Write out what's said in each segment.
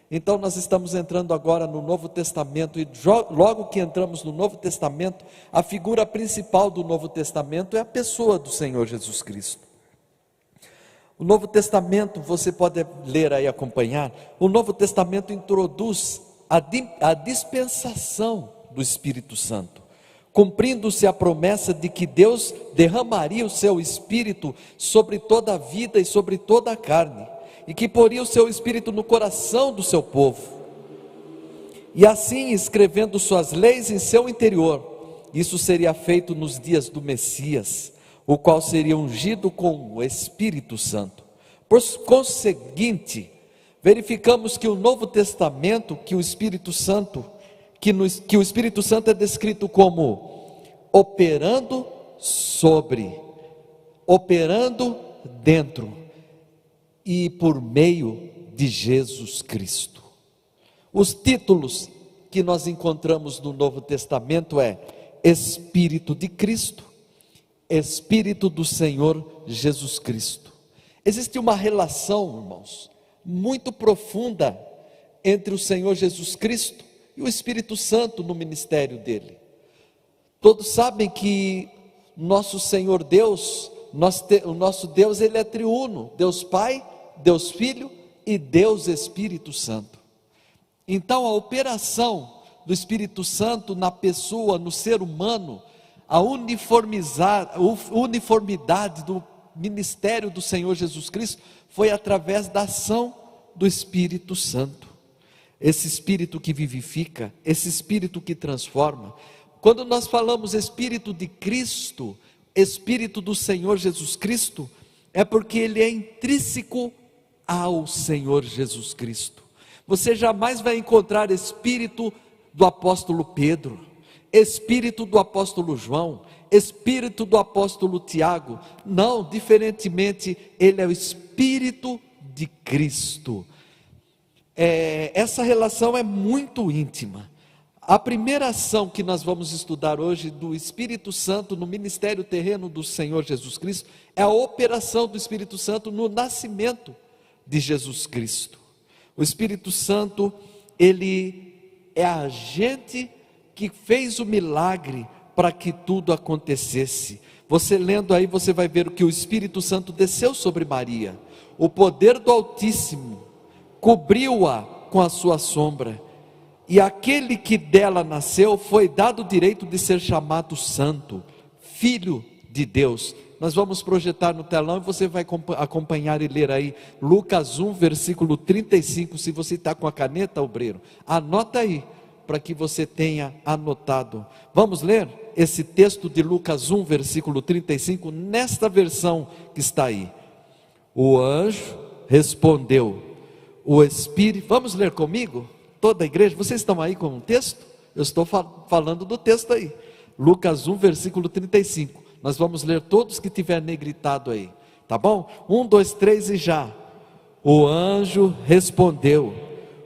Então nós estamos entrando agora no Novo Testamento, e logo que entramos no Novo Testamento, a figura principal do Novo Testamento é a pessoa do Senhor Jesus Cristo. O Novo Testamento, você pode ler aí, acompanhar, o Novo Testamento introduz a dispensação do Espírito Santo, cumprindo-se a promessa de que Deus derramaria o seu Espírito sobre toda a vida e sobre toda a carne, e que poria o seu Espírito no coração do seu povo, e assim escrevendo suas leis em seu interior. Isso seria feito nos dias do Messias, o qual seria ungido com o Espírito Santo. Por conseguinte, verificamos que o Novo Testamento, que o Espírito Santo é descrito como operando sobre, operando dentro e por meio de Jesus Cristo. Os títulos que nós encontramos no Novo Testamento é Espírito de Cristo, Espírito do Senhor Jesus Cristo. Existe uma relação, irmãos, muito profunda entre o Senhor Jesus Cristo e o Espírito Santo no ministério dele. Todos sabem que nosso Senhor Deus, o nosso Deus, ele é triuno: Deus Pai, Deus Filho e Deus Espírito Santo. Então a operação do Espírito Santo na pessoa, no ser humano, a uniformidade do ministério do Senhor Jesus Cristo foi através da ação do Espírito Santo. Esse Espírito que vivifica, esse Espírito que transforma. Quando nós falamos Espírito de Cristo, Espírito do Senhor Jesus Cristo, é porque ele é intrínseco ao Senhor Jesus Cristo. Você jamais vai encontrar Espírito do apóstolo Pedro, Espírito do apóstolo João, Espírito do apóstolo Tiago. Não, diferentemente, ele é o Espírito de Cristo. Essa relação é muito íntima. A primeira ação que nós vamos estudar hoje do Espírito Santo no ministério terreno do Senhor Jesus Cristo é a operação do Espírito Santo no nascimento de Jesus Cristo. O Espírito Santo, ele é a agente que fez o milagre para que tudo acontecesse. Você lendo aí, você vai ver que o Espírito Santo desceu sobre Maria. O poder do Altíssimo cobriu-a com a sua sombra, e aquele que dela nasceu foi dado o direito de ser chamado Santo, Filho de Deus. Nós vamos projetar no telão e você vai acompanhar e ler aí Lucas 1, versículo 35. Se você está com a caneta, obreiro, anota aí, para que você tenha anotado. Vamos ler esse texto de Lucas 1, versículo 35, nesta versão que está aí. O anjo respondeu, o Espírito... Vamos ler comigo? Toda a igreja, vocês estão aí com um texto? Eu estou falando do texto aí. Lucas 1, versículo 35. Nós vamos ler todos que tiver negritado aí, tá bom? 1, 2, 3 e já. O anjo respondeu,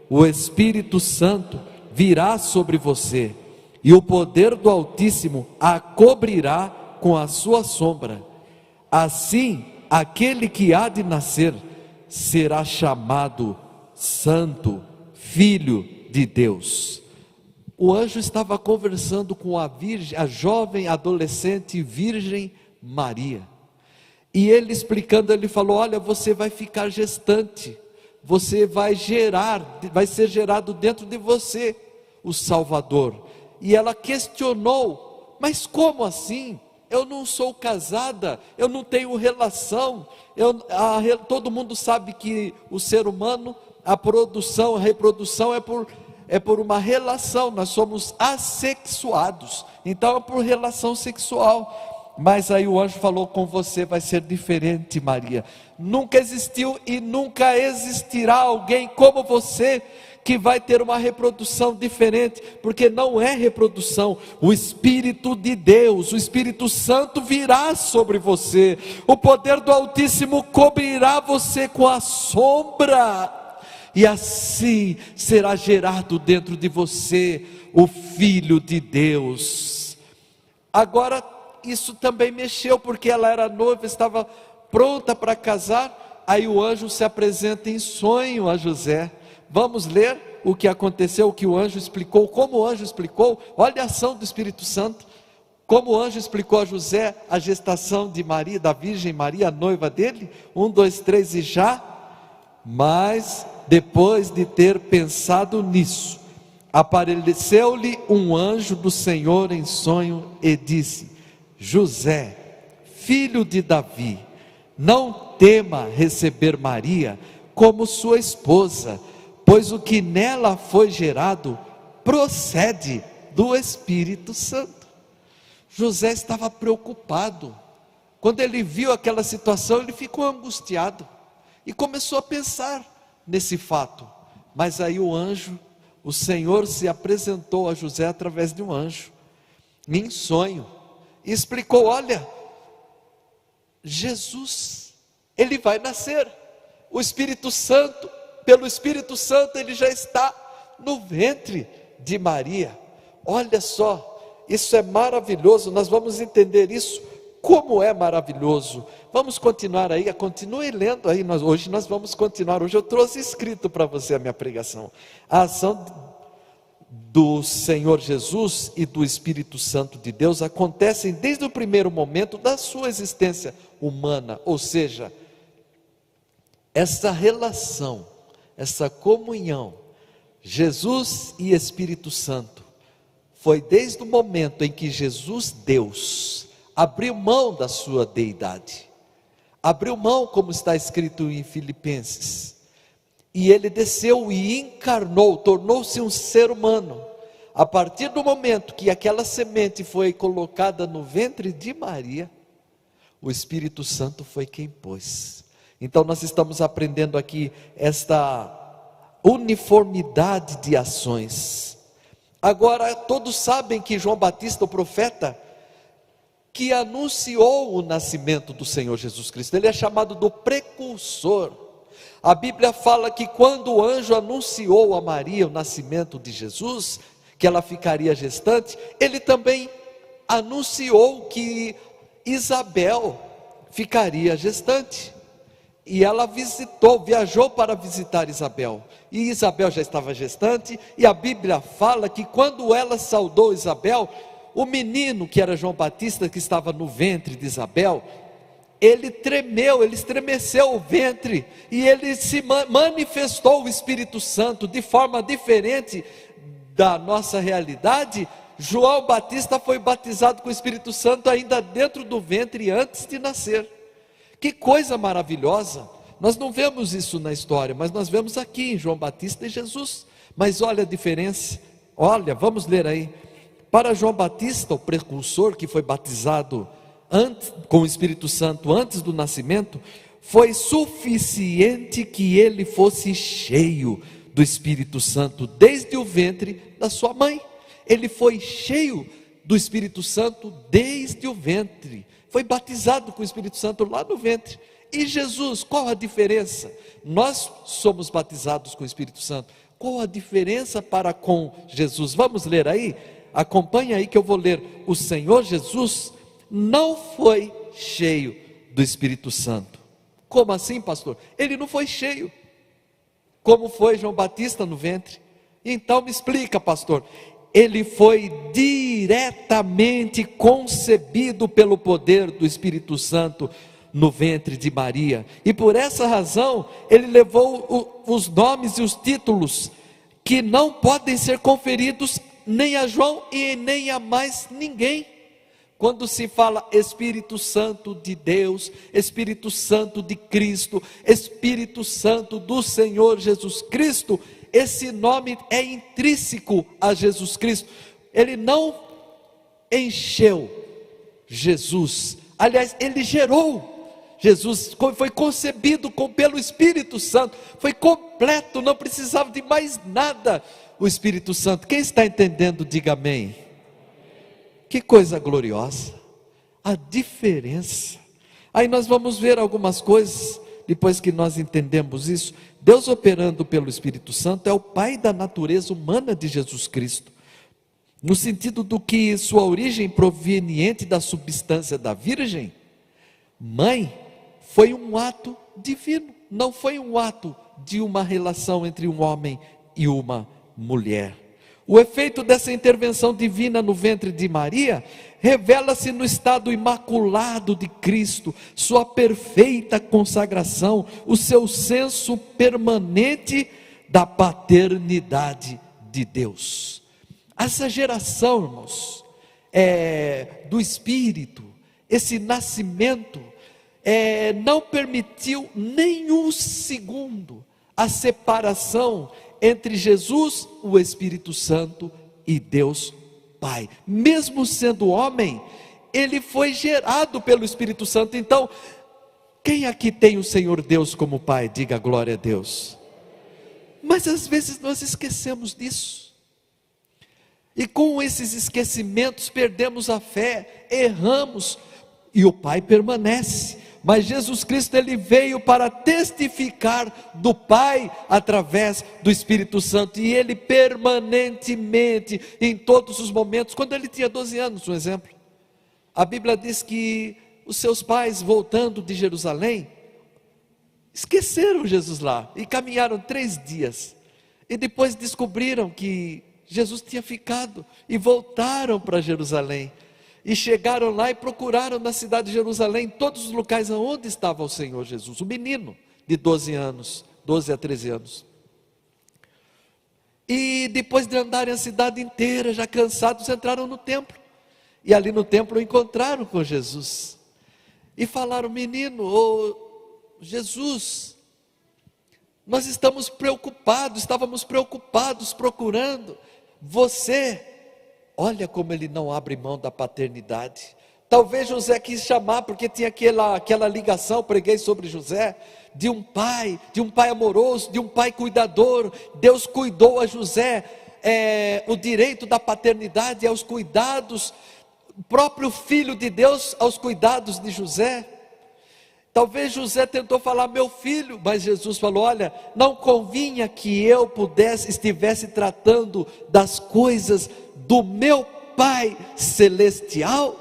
o Espírito Santo virá sobre você, e o poder do Altíssimo a cobrirá com a sua sombra. Assim, aquele que há de nascer será chamado Santo, Filho de Deus. O anjo estava conversando com a jovem adolescente virgem Maria, e ele explicando, ele falou: olha, você vai ficar gestante, você vai ser gerado dentro de você o Salvador. E ela questionou: mas como assim? Eu não sou casada, eu não tenho relação. Todo mundo sabe que o ser humano, a reprodução é por uma relação. Nós somos assexuados, então é por relação sexual. Mas aí o anjo falou: com você vai ser diferente, Maria. Nunca existiu e nunca existirá alguém como você que vai ter uma reprodução diferente, porque não é reprodução. O Espírito de Deus, o Espírito Santo virá sobre você, o poder do Altíssimo cobrirá você com a sombra, e assim será gerado dentro de você o Filho de Deus. Agora, isso também mexeu, porque ela era noiva, estava pronta para casar. Aí o anjo se apresenta em sonho a José. Vamos ler o que aconteceu, o que o anjo explicou, como o anjo explicou. Olha a ação do Espírito Santo, como o anjo explicou a José a gestação de Maria, da Virgem Maria, a noiva dele. 1, 2, 3 e já. Mas depois de ter pensado nisso, apareceu-lhe um anjo do Senhor em sonho e disse: José, filho de Davi, não tema receber Maria como sua esposa, pois o que nela foi gerado procede do Espírito Santo. José estava preocupado. Quando ele viu aquela situação, ele ficou angustiado e começou a pensar nesse fato. Mas aí o Senhor se apresentou a José através de um anjo, em sonho, e explicou: olha, Jesus, ele vai nascer, o Espírito Santo, pelo Espírito Santo ele já está no ventre de Maria. Olha só, isso é maravilhoso, nós vamos entender isso, como é maravilhoso. Vamos continuar aí, continue lendo aí, hoje nós vamos continuar, hoje eu trouxe escrito para você a minha pregação. A ação do Senhor Jesus e do Espírito Santo de Deus acontecem desde o primeiro momento da sua existência humana, ou seja, essa relação, essa comunhão, Jesus e Espírito Santo, foi desde o momento em que Jesus, Deus, abriu mão da sua deidade, abriu mão, como está escrito em Filipenses, e ele desceu e encarnou, tornou-se um ser humano. A partir do momento que aquela semente foi colocada no ventre de Maria, o Espírito Santo foi quem pôs. Então nós estamos aprendendo aqui esta uniformidade de ações. Agora todos sabem que João Batista, o profeta, que anunciou o nascimento do Senhor Jesus Cristo, ele é chamado do precursor. A Bíblia fala que quando o anjo anunciou a Maria o nascimento de Jesus, que ela ficaria gestante, ele também anunciou que Isabel ficaria gestante. E ela viajou para visitar Isabel, e Isabel já estava gestante, e a Bíblia fala que quando ela saudou Isabel, o menino que era João Batista, que estava no ventre de Isabel, ele tremeu, ele estremeceu o ventre, e ele se manifestou o Espírito Santo de forma diferente da nossa realidade. João Batista foi batizado com o Espírito Santo ainda dentro do ventre, antes de nascer. Que coisa maravilhosa! Nós não vemos isso na história, mas nós vemos aqui em João Batista e Jesus. Mas olha a diferença, olha, vamos ler aí. Para João Batista, o precursor, que foi batizado com o Espírito Santo antes do nascimento, foi suficiente que ele fosse cheio do Espírito Santo desde o ventre da sua mãe. Ele foi cheio do Espírito Santo desde o ventre, foi batizado com o Espírito Santo lá no ventre. E Jesus, qual a diferença? Nós somos batizados com o Espírito Santo, qual a diferença para com Jesus? Vamos ler aí, acompanha aí que eu vou ler. O Senhor Jesus não foi cheio do Espírito Santo. Como assim, pastor? Ele não foi cheio, como foi João Batista no ventre. Então me explica, pastor. Ele foi diretamente concebido pelo poder do Espírito Santo no ventre de Maria, e por essa razão ele levou os nomes e os títulos que não podem ser conferidos nem a João e nem a mais ninguém. Quando se fala Espírito Santo de Deus, Espírito Santo de Cristo, Espírito Santo do Senhor Jesus Cristo, esse nome é intrínseco a Jesus Cristo. Ele não encheu Jesus, aliás, ele gerou Jesus, foi concebido pelo Espírito Santo, foi completo, não precisava de mais nada. O Espírito Santo, quem está entendendo, diga amém. Que coisa gloriosa, a diferença. Aí nós vamos ver algumas coisas, depois que nós entendemos isso. Deus operando pelo Espírito Santo é o Pai da natureza humana de Jesus Cristo, no sentido do que sua origem proveniente da substância da Virgem Mãe foi um ato divino, não foi um ato de uma relação entre um homem e uma mulher. O efeito dessa intervenção divina no ventre de Maria revela-se no estado imaculado de Cristo, sua perfeita consagração, o seu senso permanente da paternidade de Deus. Essa geração, irmãos, do Espírito, esse nascimento, não permitiu nenhum segundo a separação entre Jesus, o Espírito Santo, e Deus Pai. Mesmo sendo homem, ele foi gerado pelo Espírito Santo. Então, quem aqui tem o Senhor Deus como Pai? Diga glória a Deus. Mas às vezes nós esquecemos disso, e com esses esquecimentos perdemos a fé, erramos, e o Pai permanece. Mas Jesus Cristo, ele veio para testificar do Pai através do Espírito Santo, e ele permanentemente, em todos os momentos. Quando ele tinha 12 anos, um exemplo, a Bíblia diz que os seus pais, voltando de Jerusalém, esqueceram Jesus lá, e caminharam 3 dias, e depois descobriram que Jesus tinha ficado, e voltaram para Jerusalém, e chegaram lá e procuraram na cidade de Jerusalém, em todos os locais onde estava o Senhor Jesus, o menino de 12 anos, 12 a 13 anos. E depois de andarem a cidade inteira, já cansados, entraram no templo, e ali no templo encontraram com Jesus, e falaram: menino, Jesus, nós estávamos preocupados procurando você. Olha como ele não abre mão da paternidade. Talvez José quis chamar, porque tinha aquela ligação, preguei sobre José, de um pai amoroso, de um pai cuidador. Deus cuidou a José, o direito da paternidade aos cuidados, o próprio Filho de Deus aos cuidados de José. Talvez José tentou falar: meu filho, mas Jesus falou: olha, não convinha que eu estivesse tratando das coisas do meu Pai Celestial.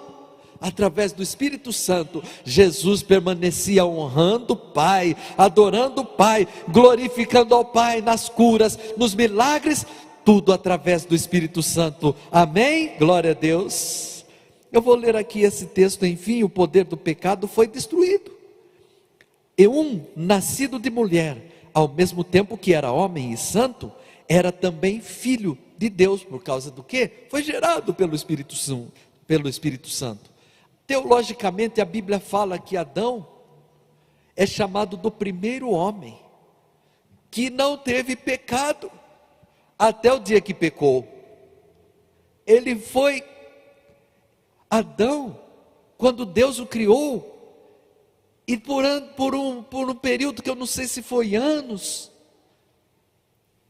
Através do Espírito Santo, Jesus permanecia honrando o Pai, adorando o Pai, glorificando ao Pai nas curas, nos milagres, tudo através do Espírito Santo. Amém? Glória a Deus. Eu vou ler aqui esse texto. Enfim, o poder do pecado foi destruído, e um nascido de mulher, ao mesmo tempo que era homem e santo, era também filho de Deus. Por causa do quê? Foi gerado pelo Espírito Santo. Teologicamente, a Bíblia fala que Adão é chamado do primeiro homem, que não teve pecado, até o dia que pecou. Ele foi Adão, quando Deus o criou, e por um período que eu não sei se foi anos,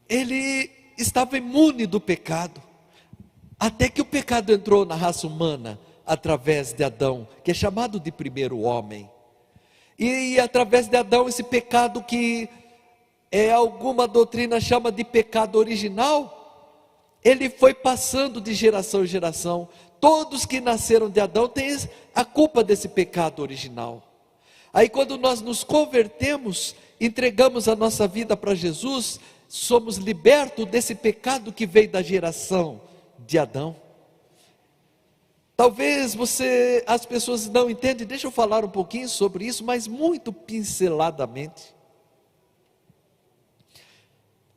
ele estava imune do pecado, até que o pecado entrou na raça humana, através de Adão, que é chamado de primeiro homem. E através de Adão, esse pecado que alguma doutrina chama de pecado original, ele foi passando de geração em geração. Todos que nasceram de Adão têm a culpa desse pecado original. Aí quando nós nos convertemos, entregamos a nossa vida para Jesus, somos libertos desse pecado que veio da geração de Adão. Talvez as pessoas não entendem, deixa eu falar um pouquinho sobre isso, mas muito pinceladamente.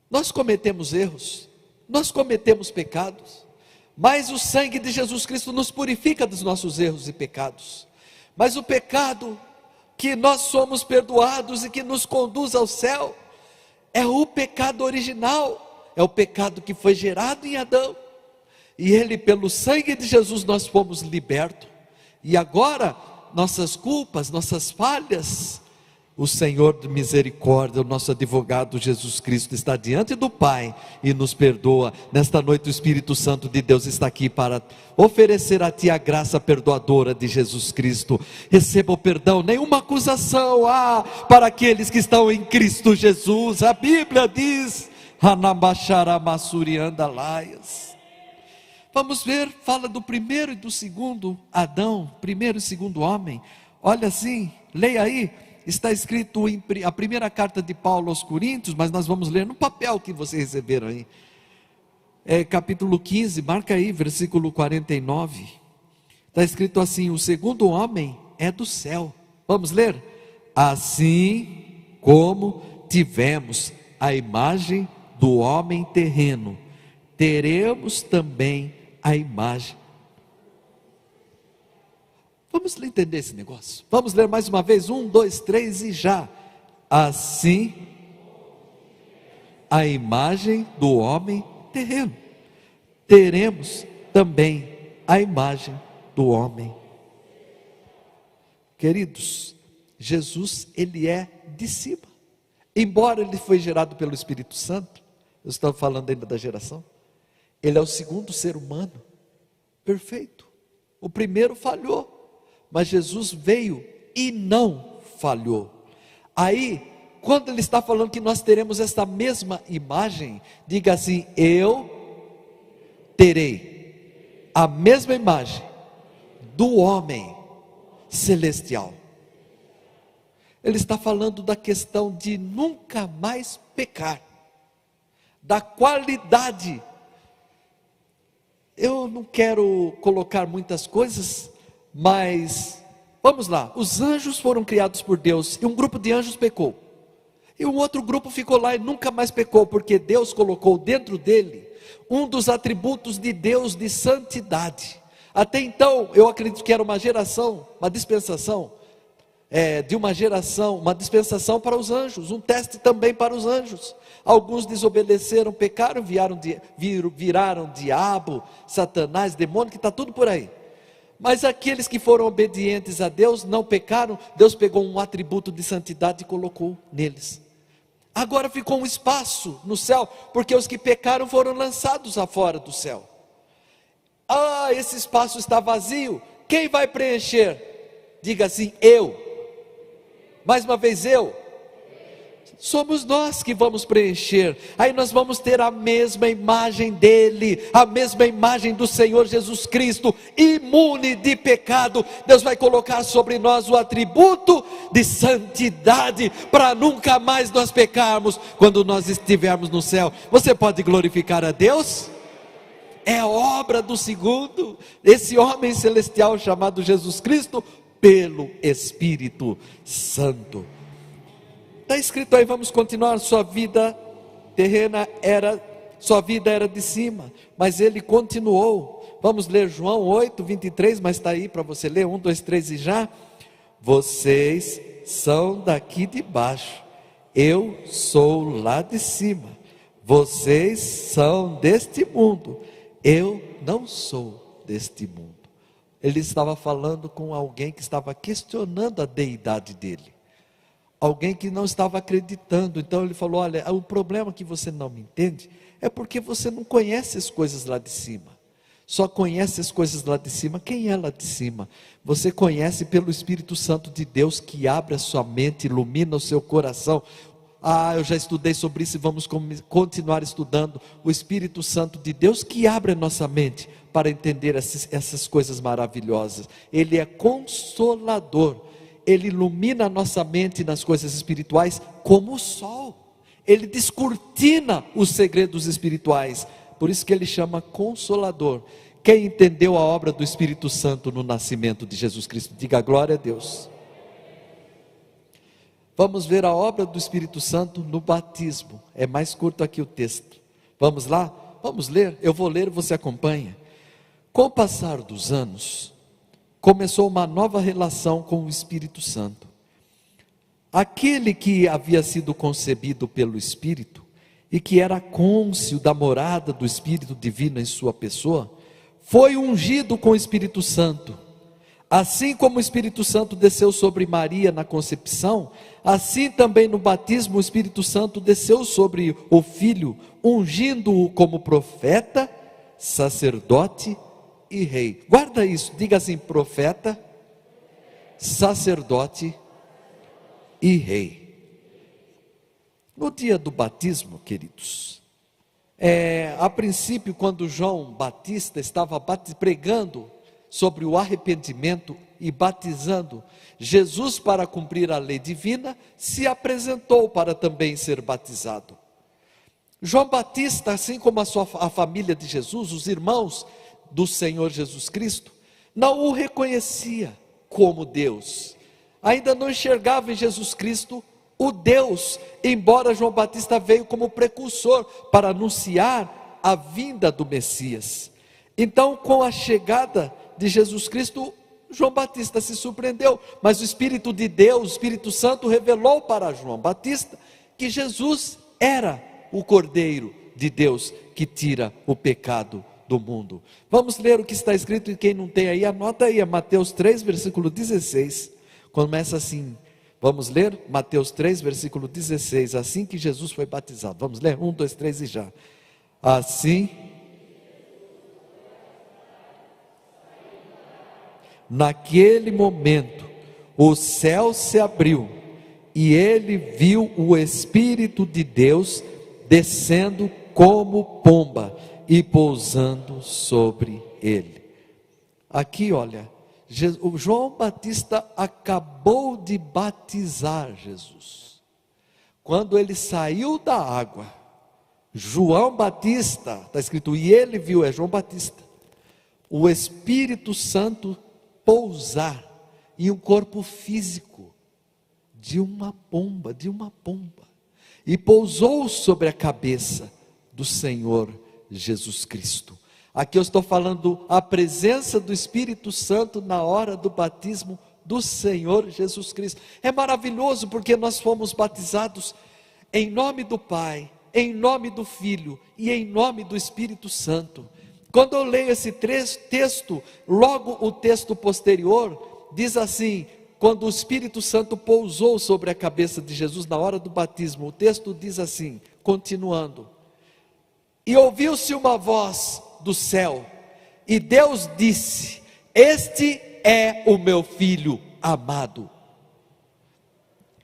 Nós cometemos erros, nós cometemos pecados, mas o sangue de Jesus Cristo nos purifica dos nossos erros e pecados. Mas o pecado que nós somos perdoados e que nos conduz ao céu, é o pecado original, é o pecado que foi gerado em Adão, e ele, pelo sangue de Jesus, nós fomos libertos, e agora, nossas culpas, nossas falhas, o Senhor de misericórdia, o nosso advogado Jesus Cristo, está diante do Pai e nos perdoa. Nesta noite o Espírito Santo de Deus está aqui para oferecer a ti a graça perdoadora de Jesus Cristo. Receba o perdão, nenhuma acusação para aqueles que estão em Cristo Jesus. A Bíblia diz: vamos ver, fala do primeiro e do segundo Adão, primeiro e segundo homem. Olha assim, leia aí está escrito em a primeira carta de Paulo aos Coríntios, mas nós vamos ler no papel que vocês receberam aí. Capítulo 15, marca aí, versículo 49. Está escrito assim: o segundo homem é do céu. Vamos ler? Assim como tivemos a imagem do homem terreno, teremos também a imagem. Vamos entender esse negócio. Vamos ler mais uma vez, 1, 2, 3 e já. Assim, a imagem do homem terreno, teremos também a imagem do homem. Queridos, Jesus, ele é de cima. Embora ele foi gerado pelo Espírito Santo, eu estou falando ainda da geração, ele é o segundo ser humano perfeito. O primeiro falhou, mas Jesus veio e não falhou. Aí, quando ele está falando que nós teremos esta mesma imagem, diga assim: eu terei a mesma imagem do homem celestial. Ele está falando da questão de nunca mais pecar, da qualidade. Eu não quero colocar muitas coisas, mas vamos lá. Os anjos foram criados por Deus e um grupo de anjos pecou, e um outro grupo ficou lá e nunca mais pecou, porque Deus colocou dentro dele um dos atributos de Deus, de santidade. Até então eu acredito que era uma geração, uma dispensação, de uma geração, uma dispensação para os anjos, um teste também para os anjos. Alguns desobedeceram, pecaram, viraram diabo, Satanás, demônio, que está tudo por aí. Mas aqueles que foram obedientes a Deus, não pecaram, Deus pegou um atributo de santidade e colocou neles. Agora ficou um espaço no céu, porque os que pecaram foram lançados afora do céu. Esse espaço está vazio, quem vai preencher? Diga assim: eu. Mais uma vez, eu. Somos nós que vamos preencher. Aí nós vamos ter a mesma imagem dele, a mesma imagem do Senhor Jesus Cristo, imune de pecado. Deus vai colocar sobre nós o atributo de santidade, para nunca mais nós pecarmos quando nós estivermos no céu. Você pode glorificar a Deus? É obra do segundo, esse homem celestial chamado Jesus Cristo, pelo Espírito Santo. Está escrito aí, vamos continuar. Sua vida terrena sua vida era de cima, mas ele continuou. Vamos ler João 8, 23, mas está aí para você ler, 1, 2, 3 e já. Vocês são daqui de baixo, eu sou lá de cima. Vocês são deste mundo, eu não sou deste mundo. Ele estava falando com alguém que estava questionando a deidade dele, alguém que não estava acreditando. Então ele falou: olha, o problema que você não me entende é porque você não conhece as coisas lá de cima. Só conhece as coisas lá de cima quem é lá de cima. Você conhece pelo Espírito Santo de Deus, que abre a sua mente, ilumina o seu coração. Eu já estudei sobre isso e vamos continuar estudando. O Espírito Santo de Deus que abre a nossa mente para entender essas coisas maravilhosas. Ele é consolador, ele ilumina a nossa mente nas coisas espirituais como o sol. Ele descortina os segredos espirituais, por isso que ele chama consolador. Quem entendeu a obra do Espírito Santo no nascimento de Jesus Cristo, diga glória a Deus. Vamos ver a obra do Espírito Santo no batismo. É mais curto aqui o texto. Vamos lá? Vamos ler? Eu vou ler e você acompanha. Com o passar dos anos, começou uma nova relação com o Espírito Santo. Aquele que havia sido concebido pelo Espírito e que era cônscio da morada do Espírito Divino em sua pessoa, foi ungido com o Espírito Santo. Assim como o Espírito Santo desceu sobre Maria na concepção, assim também no batismo o Espírito Santo desceu sobre o Filho, ungindo-o como profeta, sacerdote e rei. Guarda isso, diga assim: profeta, sacerdote e rei. No dia do batismo, queridos, a princípio, quando João Batista estava pregando sobre o arrependimento e batizando, Jesus, para cumprir a lei divina, se apresentou para também ser batizado. João Batista, assim como a família de Jesus, os irmãos do Senhor Jesus Cristo, não o reconhecia como Deus, ainda não enxergava em Jesus Cristo o Deus, embora João Batista veio como precursor para anunciar a vinda do Messias. Então, com a chegada de Jesus Cristo, João Batista se surpreendeu, mas o Espírito de Deus, o Espírito Santo, revelou para João Batista que Jesus era o Cordeiro de Deus que tira o pecado do mundo. Vamos ler o que está escrito, e quem não tem aí, anota aí, é Mateus 3, versículo 16, começa assim. Vamos ler Mateus 3, versículo 16, assim que Jesus foi batizado. Vamos ler, 1, 2, 3 e já. Assim, naquele momento, o céu se abriu, e ele viu o Espírito de Deus descendo como pomba e pousando sobre ele. Aqui olha, o João Batista acabou de batizar Jesus. Quando ele saiu da água, João Batista, está escrito, e ele viu, é João Batista, o Espírito Santo pousar em um corpo físico de uma pomba, e pousou sobre a cabeça do Senhor Jesus Cristo. Aqui eu estou falando a presença do Espírito Santo na hora do batismo do Senhor Jesus Cristo. É maravilhoso porque nós fomos batizados em nome do Pai, em nome do Filho e em nome do Espírito Santo. Quando eu leio esse texto, logo o texto posterior diz assim: quando o Espírito Santo pousou sobre a cabeça de Jesus na hora do batismo, o texto diz assim, continuando: e ouviu-se uma voz do céu, e Deus disse: este é o meu filho amado.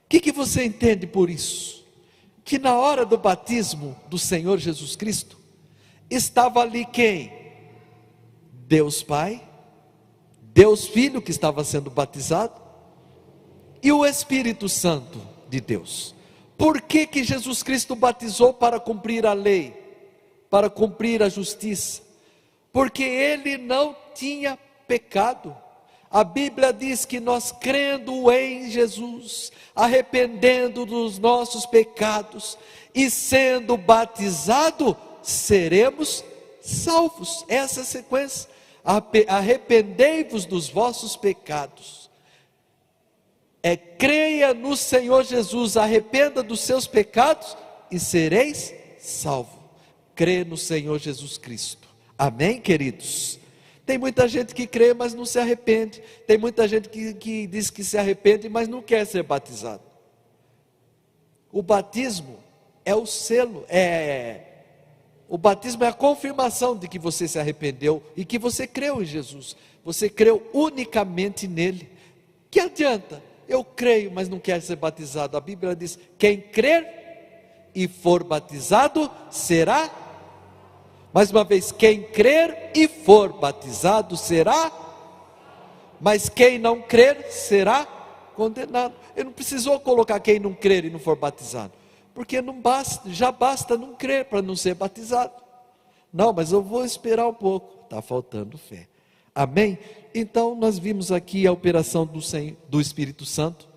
O que você entende por isso? Que na hora do batismo do Senhor Jesus Cristo, estava ali quem? Deus Pai, Deus Filho que estava sendo batizado, e o Espírito Santo de Deus. Por que Jesus Cristo batizou? Para cumprir a lei, para cumprir a justiça, porque ele não tinha pecado. A Bíblia diz que nós, crendo em Jesus, arrependendo dos nossos pecados e sendo batizado, seremos salvos. Essa é a sequência: arrependei-vos dos vossos pecados, creia no Senhor Jesus, arrependa dos seus pecados e sereis salvos. Crê no Senhor Jesus Cristo. Amém, queridos? Tem muita gente que crê, mas não se arrepende. Tem muita gente que diz que se arrepende, mas não quer ser batizado. O batismo é o selo, o batismo é a confirmação de que você se arrependeu e que você creu em Jesus. Você creu unicamente nele. Que adianta? Eu creio, mas não quero ser batizado. A Bíblia diz: quem crer e for batizado será. Mais uma vez, quem crer e for batizado será, mas quem não crer será condenado. Ele não precisou colocar quem não crer e não for batizado, porque não basta, já basta não crer para não ser batizado. Não, mas eu vou esperar um pouco, está faltando fé. Amém? Então nós vimos aqui a operação do Espírito Santo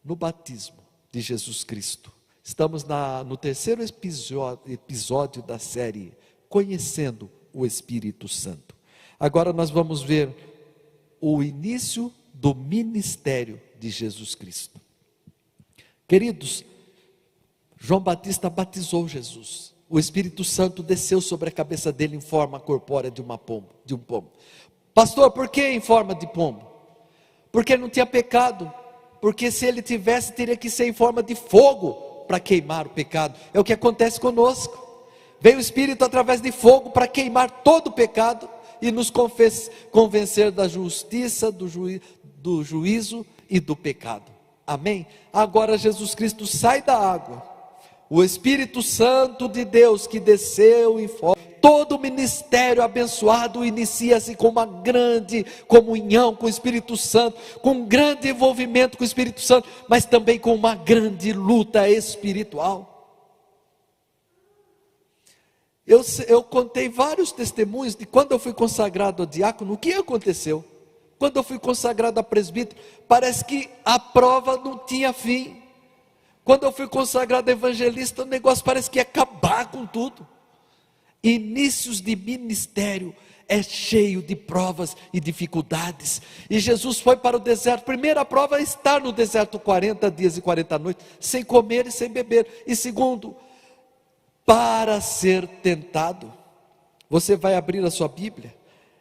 no batismo de Jesus Cristo. Estamos no terceiro episódio da série Conhecendo o Espírito Santo. Agora nós vamos ver o início do ministério de Jesus Cristo. Queridos, João Batista batizou Jesus. O Espírito Santo desceu sobre a cabeça dele em forma corpórea de um pombo. Pastor, por que em forma de pombo? Porque ele não tinha pecado. Porque se ele tivesse, teria que ser em forma de fogo para queimar o pecado. É o que acontece conosco. Veio o Espírito através de fogo para queimar todo o pecado e nos convencer da justiça, do juízo e do pecado. Amém? Agora Jesus Cristo sai da água. O Espírito Santo de Deus que desceu em forma, todo ministério abençoado inicia-se com uma grande comunhão com o Espírito Santo, com um grande envolvimento com o Espírito Santo, mas também com uma grande luta espiritual. Eu contei vários testemunhos de quando eu fui consagrado a diácono, o que aconteceu? Quando eu fui consagrado a presbítero, parece que a prova não tinha fim. Quando eu fui consagrado a evangelista, o negócio parece que ia acabar com tudo. Inícios de ministério é cheio de provas e dificuldades. E Jesus foi para o deserto. Primeira prova é estar no deserto 40 dias e 40 noites, sem comer e sem beber. E segundo, para ser tentado. Você vai abrir a sua Bíblia.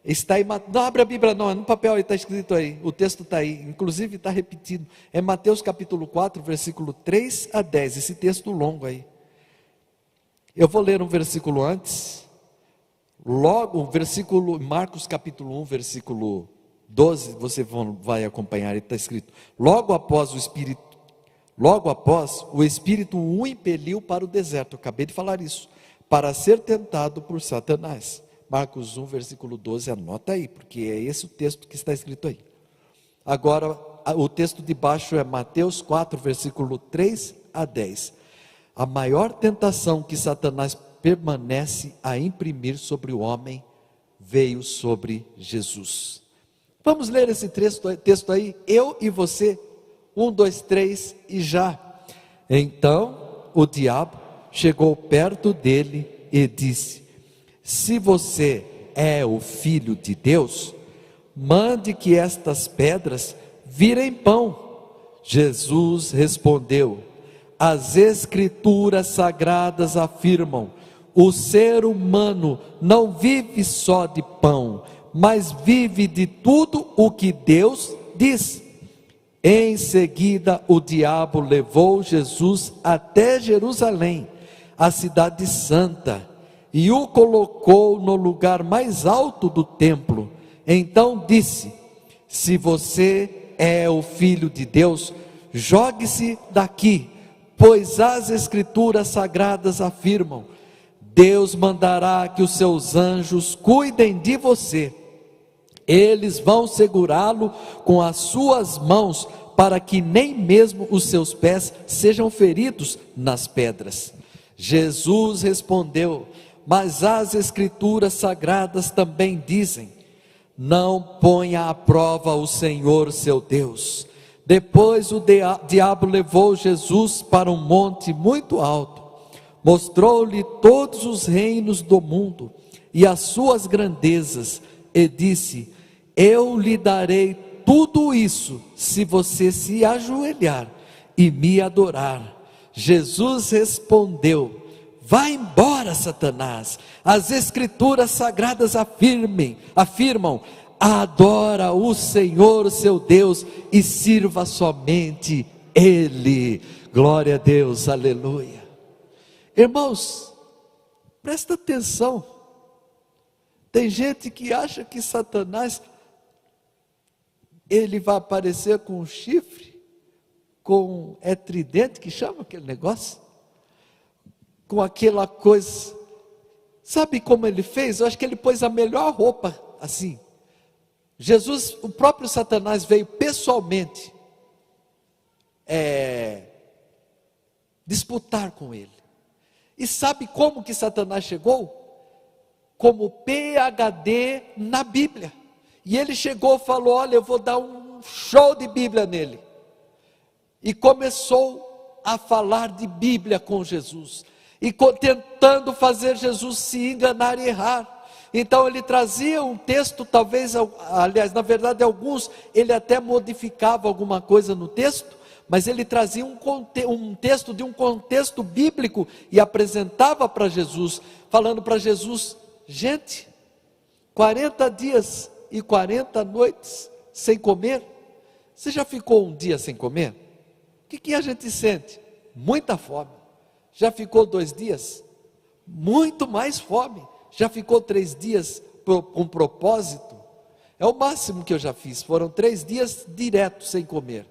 Está em, não abre a Bíblia não, é no papel aí, está escrito aí, o texto está aí, inclusive está repetido, é Mateus capítulo 4, versículo 3 a 10, esse texto longo aí. Eu vou ler um versículo antes, logo, versículo, Marcos capítulo 1, versículo 12, você vai acompanhar, está escrito, logo após o Espírito o impeliu para o deserto, eu acabei de falar isso, para ser tentado por Satanás. Marcos 1, versículo 12, anota aí, porque é esse o texto que está escrito aí. Agora, o texto de baixo é Mateus 4, versículo 3 a 10. A maior tentação que Satanás permanece a imprimir sobre o homem, veio sobre Jesus. Vamos ler esse texto aí, eu e você, 1, 2, 3 e já. Então, o diabo chegou perto dele e disse: se você é o Filho de Deus, mande que estas pedras virem pão. Jesus respondeu: as Escrituras sagradas afirmam, o ser humano não vive só de pão, mas vive de tudo o que Deus diz. Em seguida, o diabo levou Jesus até Jerusalém, a cidade santa, e o colocou no lugar mais alto do templo. Então disse: se você é o Filho de Deus, jogue-se daqui, pois as Escrituras sagradas afirmam, Deus mandará que os seus anjos cuidem de você, eles vão segurá-lo com as suas mãos, para que nem mesmo os seus pés sejam feridos nas pedras. Jesus respondeu: mas as Escrituras sagradas também dizem, não ponha à prova o Senhor seu Deus. Depois o diabo levou Jesus para um monte muito alto, mostrou-lhe todos os reinos do mundo e as suas grandezas, e disse: eu lhe darei tudo isso, se você se ajoelhar e me adorar. Jesus respondeu: vá embora, Satanás, as Escrituras sagradas afirmam, adora o Senhor seu Deus e sirva somente Ele. Glória a Deus, aleluia. Irmãos, presta atenção, tem gente que acha que Satanás, ele vai aparecer com um chifre, com tridente, que chama aquele negócio? Com aquela coisa, sabe como ele fez? Eu acho que ele pôs a melhor roupa, assim. Jesus, o próprio Satanás veio pessoalmente disputar com ele. E sabe como que Satanás chegou? Como PhD na Bíblia. E ele chegou e falou: olha, eu vou dar um show de Bíblia nele. E começou a falar de Bíblia com Jesus, e tentando fazer Jesus se enganar e errar. Então ele trazia um texto, talvez, aliás, na verdade alguns, ele até modificava alguma coisa no texto, mas ele trazia um texto de um contexto bíblico e apresentava para Jesus, falando para Jesus: gente, 40 dias e 40 noites sem comer, você já ficou um dia sem comer? O que a gente sente? Muita fome. Já ficou 2 dias? Muito mais fome. Já ficou 3 dias com propósito? É o máximo que eu já fiz, foram 3 dias direto sem comer.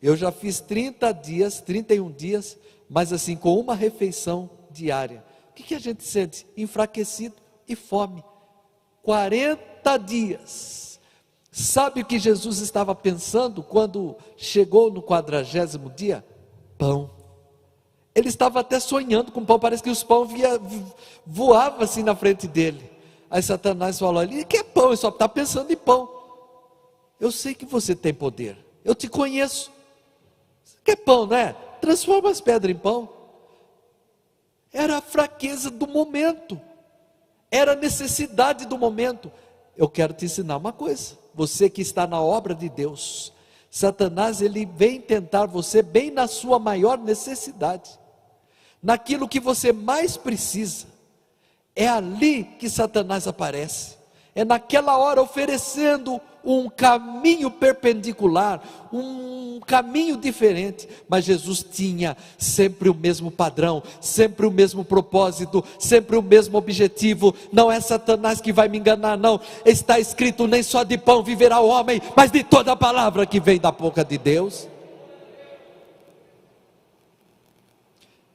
Eu já fiz 30 dias, 31 dias, mas assim, com uma refeição diária. O que a gente sente? Enfraquecido. e fome. 40 dias. Sabe o que Jesus estava pensando quando chegou no 40º dia? Pão. Ele estava até sonhando com pão, parece que os pães voavam assim na frente dele. Aí Satanás falou ali, que é pão? Ele só está pensando em pão. Eu sei que você tem poder, eu te conheço. Você quer pão, não é? Transforma as pedras em pão. Era a fraqueza do momento, era a necessidade do momento. Eu quero te ensinar uma coisa, você que está na obra de Deus, Satanás ele vem tentar você bem na sua maior necessidade, naquilo que você mais precisa. É ali que Satanás aparece, é naquela hora oferecendo um caminho perpendicular, um caminho diferente, mas Jesus tinha sempre o mesmo padrão, sempre o mesmo propósito, sempre o mesmo objetivo. Não é Satanás que vai me enganar, não. Está escrito: nem só de pão viverá o homem, mas de toda a palavra que vem da boca de Deus.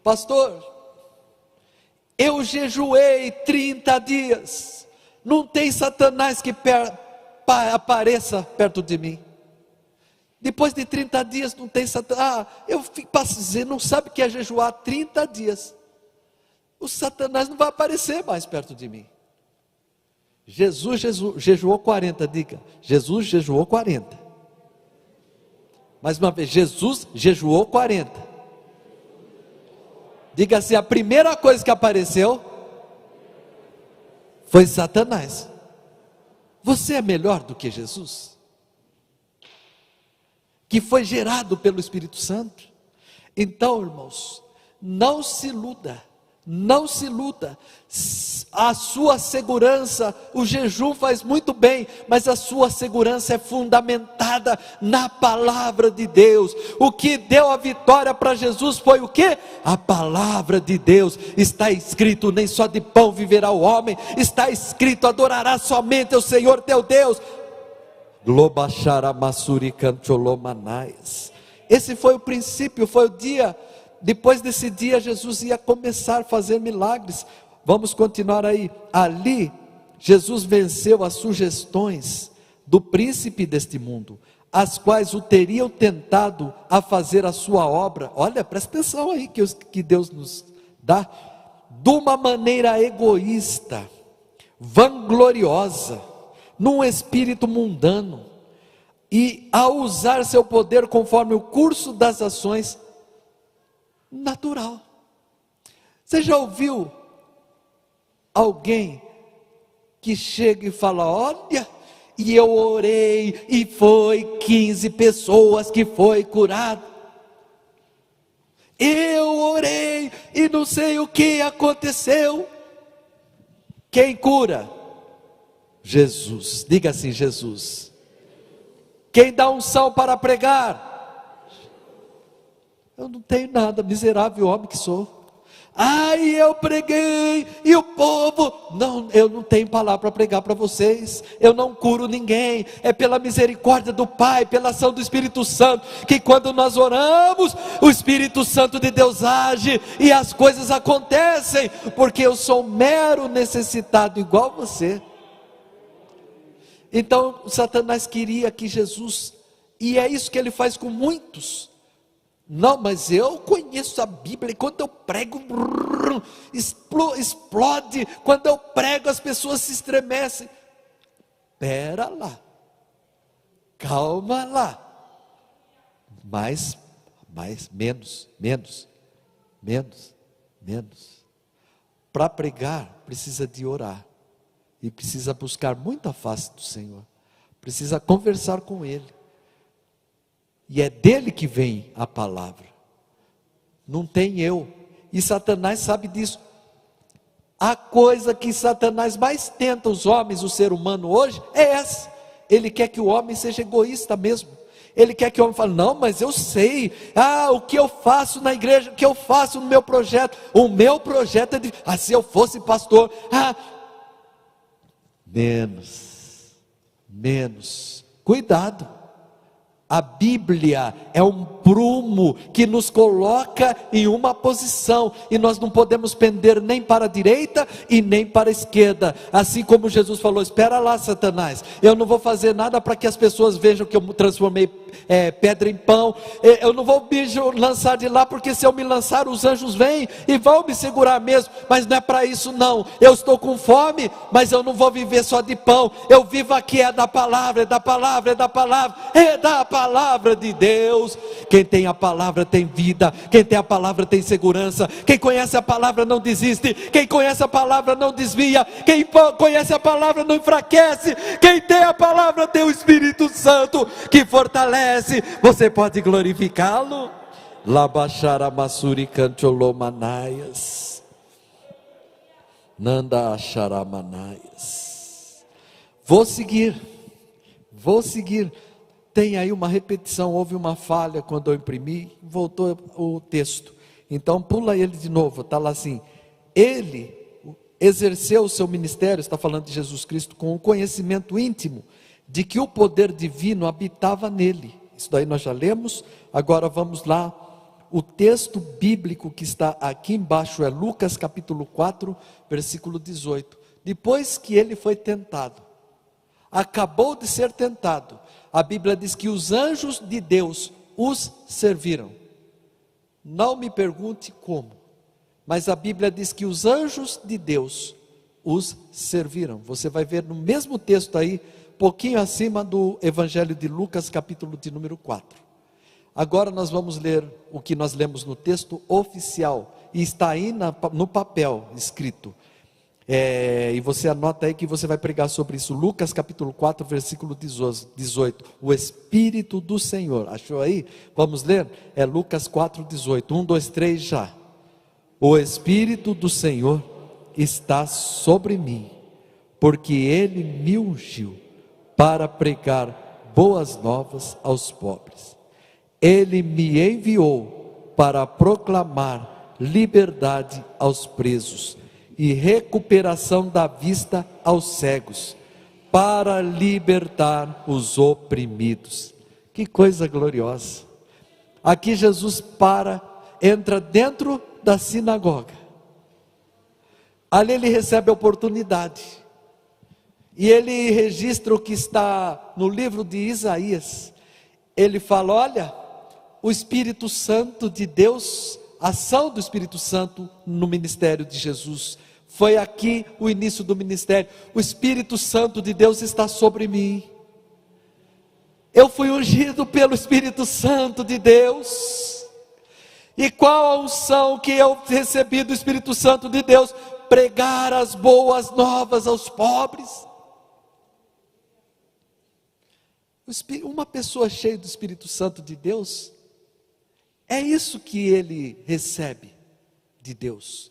Pastor, eu jejuei 30 dias, não tem Satanás que apareça perto de mim. Depois de 30 dias não tem Satanás. Eu passo a dizer, não sabe o que é jejuar 30 dias. O Satanás não vai aparecer mais perto de mim. Jesus jejuou 40, diga, Jesus jejuou 40. Mais uma vez, Jesus jejuou 40. Diga assim, a primeira coisa que apareceu foi Satanás. Você é melhor do que Jesus, que foi gerado pelo Espírito Santo. Então, irmãos, não se iluda, não se iluda. A sua segurança, o jejum faz muito bem, mas a sua segurança é fundamentada na palavra de Deus. O que deu a vitória para Jesus foi o quê? A palavra de Deus. Está escrito: nem só de pão viverá o homem, está escrito: adorarás somente o Senhor teu Deus. Esse foi o princípio, foi o dia. Depois desse dia Jesus ia começar a fazer milagres. Vamos continuar aí. Ali Jesus venceu as sugestões do príncipe deste mundo, as quais o teriam tentado a fazer a sua obra. Olha, presta atenção aí que Deus nos dá. De uma maneira egoísta, vangloriosa, num espírito mundano, e a usar seu poder conforme o curso das ações natural. Você já ouviu alguém que chega e fala: olha, e eu orei e foi 15 pessoas que foi curado, eu orei e não sei o que aconteceu? Quem cura? Jesus. Diga assim: Jesus. Quem dá unção para pregar? Eu não tenho nada, miserável homem que sou. Ai, eu preguei e o povo, não, eu não tenho palavra para pregar para vocês. Eu não curo ninguém. É pela misericórdia do Pai, pela ação do Espírito Santo, que quando nós oramos, o Espírito Santo de Deus age e as coisas acontecem, porque eu sou um mero necessitado igual você. Então Satanás queria que Jesus, e é isso que ele faz com muitos. Não, mas eu conheço a Bíblia, e quando eu prego, explode. Quando eu prego, as pessoas se estremecem. Pera lá, calma lá. Menos. Para pregar, precisa de orar, e precisa buscar muito a face do Senhor, precisa conversar com Ele. E é dele que vem a palavra, não tem eu. E Satanás sabe disso. A coisa que Satanás mais tenta os homens, o ser humano hoje, é essa. Ele quer que o homem seja egoísta mesmo. Ele quer que o homem fale: não, mas eu sei, o que eu faço na igreja, o que eu faço no meu projeto. O meu projeto é de, se eu fosse pastor, menos, cuidado. A Bíblia é um prumo que nos coloca em uma posição, e nós não podemos pender nem para a direita e nem para a esquerda. Assim como Jesus falou: espera lá, Satanás, eu não vou fazer nada para que as pessoas vejam que eu transformei pedra em pão. Eu não vou me lançar de lá, porque se eu me lançar, os anjos vêm e vão me segurar mesmo. Mas não é para isso não. Eu estou com fome, mas eu não vou viver só de pão. Eu vivo aqui é da palavra, é da palavra, é da palavra, é da palavra de Deus. Quem tem a palavra tem vida, quem tem a palavra tem segurança, quem conhece a palavra não desiste, quem conhece a palavra não desvia, quem conhece a palavra não enfraquece, quem tem a palavra tem o Espírito Santo que fortalece. Você pode glorificá-lo? Labachara Masuri Cantiolomanaias, Nanda Acharamanaias. Vou seguir. Tem aí uma repetição, houve uma falha quando eu imprimi, voltou o texto. Então pula ele de novo, está lá assim: ele exerceu o seu ministério, está falando de Jesus Cristo, com o conhecimento íntimo de que o poder divino habitava nele. Isso daí nós já lemos. Agora vamos lá, o texto bíblico que está aqui embaixo é Lucas capítulo 4, versículo 18. Depois que ele foi tentado, acabou de ser tentado, a Bíblia diz que os anjos de Deus os serviram. Não me pergunte como, mas a Bíblia diz que os anjos de Deus os serviram. Você vai ver no mesmo texto aí, pouquinho acima do Evangelho de Lucas, capítulo de número 4. Agora nós vamos ler o que nós lemos no texto oficial, e está aí no papel escrito. E você anota aí que você vai pregar sobre isso. Lucas capítulo 4, versículo 18. O Espírito do Senhor, achou aí? Vamos ler? É Lucas 4, 18. 1, 2, 3, já. O Espírito do Senhor está sobre mim, porque Ele me ungiu para pregar boas novas aos pobres. Ele me enviou para proclamar liberdade aos presos e recuperação da vista aos cegos, para libertar os oprimidos. Que coisa gloriosa! Aqui Jesus entra dentro da sinagoga. Ali ele recebe a oportunidade, e ele registra o que está no livro de Isaías. Ele fala: olha, o Espírito Santo de Deus, a ação do Espírito Santo no ministério de Jesus, foi aqui o início do ministério. O Espírito Santo de Deus está sobre mim. Eu fui ungido pelo Espírito Santo de Deus. E qual a unção que eu recebi do Espírito Santo de Deus? Pregar as boas novas aos pobres. Uma pessoa cheia do Espírito Santo de Deus, é isso que ele recebe de Deus.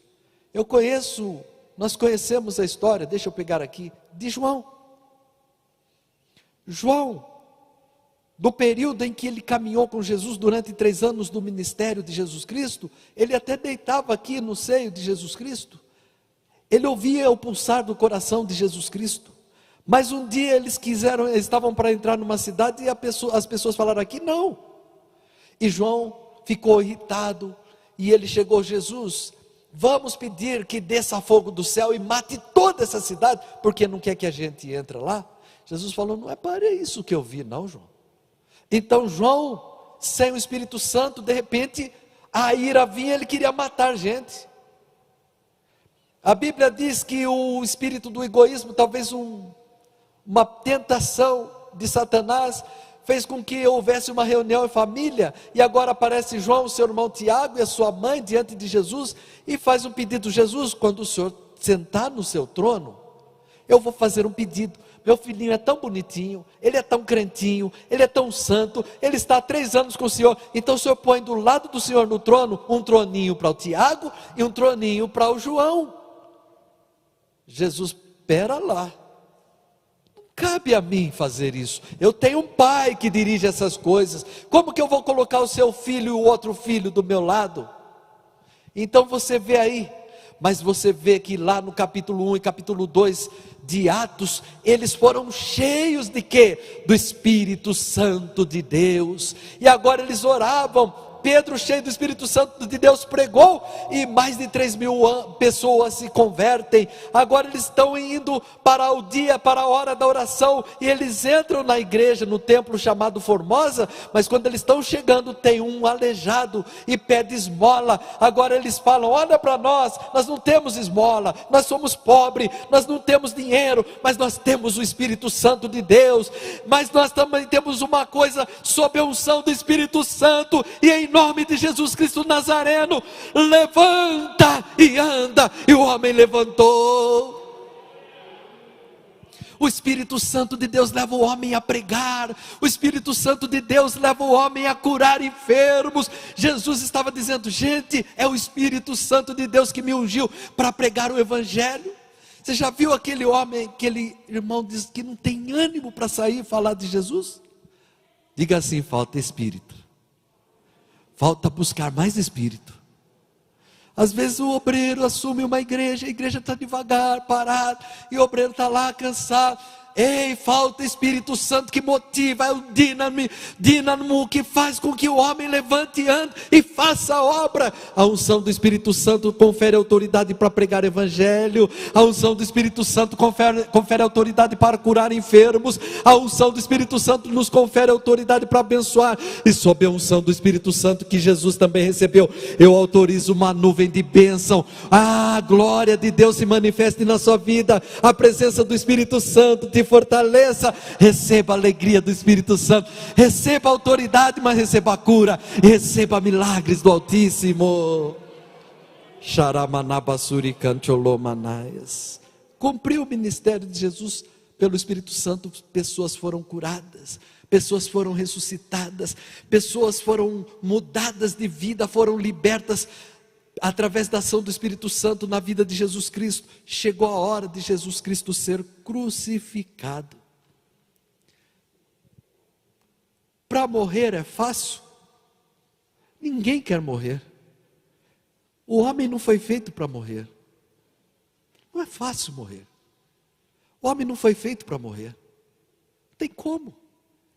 Nós conhecemos a história, deixa eu pegar aqui, de João. João, do período em que ele caminhou com Jesus durante 3 anos do ministério de Jesus Cristo, ele até deitava aqui no seio de Jesus Cristo. Ele ouvia o pulsar do coração de Jesus Cristo. Mas um dia eles estavam para entrar numa cidade e as pessoas falaram: aqui não. E João ficou irritado, e ele chegou: Jesus, vamos pedir que desça fogo do céu e mate toda essa cidade, porque não quer que a gente entre lá. Jesus falou: não é para isso que eu vi não, João. Então João, sem o Espírito Santo, de repente a ira vinha, ele queria matar gente. A Bíblia diz que o espírito do egoísmo, talvez uma tentação de Satanás, fez com que houvesse uma reunião em família, e agora aparece João, seu irmão Tiago e a sua mãe diante de Jesus, e faz um pedido: Jesus, quando o Senhor sentar no seu trono, eu vou fazer um pedido. Meu filhinho é tão bonitinho, ele é tão crentinho, ele é tão santo, ele está há 3 anos com o Senhor, então o Senhor põe do lado do Senhor no trono, um troninho para o Tiago e um troninho para o João. Jesus: espera lá, cabe a mim fazer isso, eu tenho um pai que dirige essas coisas, como que eu vou colocar o seu filho e o outro filho do meu lado? Então você vê aí, Mas você vê que lá no capítulo 1 e capítulo 2 de Atos, eles foram cheios de quê? Do Espírito Santo de Deus. E agora eles oravam. Pedro, cheio do Espírito Santo de Deus, pregou, e mais de 3.000 pessoas se convertem. Agora eles estão indo para o dia, para a hora da oração, e eles entram na igreja, no templo chamado Formosa, mas quando eles estão chegando, tem um aleijado, e pede esmola. Agora eles falam: olha para nós não temos esmola, nós somos pobres, nós não temos dinheiro, mas nós temos o Espírito Santo de Deus. Mas nós também temos uma coisa, sob a unção do Espírito Santo, e em nome de Jesus Cristo Nazareno, levanta e anda. E o homem levantou. O Espírito Santo de Deus leva o homem a pregar, o Espírito Santo de Deus leva o homem a curar enfermos. Jesus estava dizendo: gente, é o Espírito Santo de Deus que me ungiu para pregar o Evangelho. Você já viu aquele homem, aquele irmão diz que não tem ânimo para sair e falar de Jesus? Diga assim: falta Espírito. Falta buscar mais Espírito. Às vezes o obreiro assume uma igreja, a igreja está devagar, parada, e o obreiro está lá cansado. Ei, falta Espírito Santo que motiva, é o dínamo que faz com que o homem levante e ande e faça a obra. A unção do Espírito Santo confere autoridade para pregar Evangelho. A unção do Espírito Santo confere autoridade para curar enfermos. A unção do Espírito Santo nos confere autoridade para abençoar. E sob a unção do Espírito Santo que Jesus também recebeu, eu autorizo uma nuvem de bênção. A glória de Deus se manifeste na sua vida. A presença do Espírito Santo te fortaleça. Receba a alegria do Espírito Santo, receba a autoridade, mas receba a cura, e receba milagres do Altíssimo. Cumpriu o ministério de Jesus pelo Espírito Santo. Pessoas foram curadas, pessoas foram ressuscitadas, pessoas foram mudadas de vida, foram libertas através da ação do Espírito Santo na vida de Jesus Cristo. Chegou a hora de Jesus Cristo ser crucificado. Para morrer é fácil? Ninguém quer morrer. O homem não foi feito para morrer. Não é fácil morrer. O homem não foi feito para morrer. Não tem como.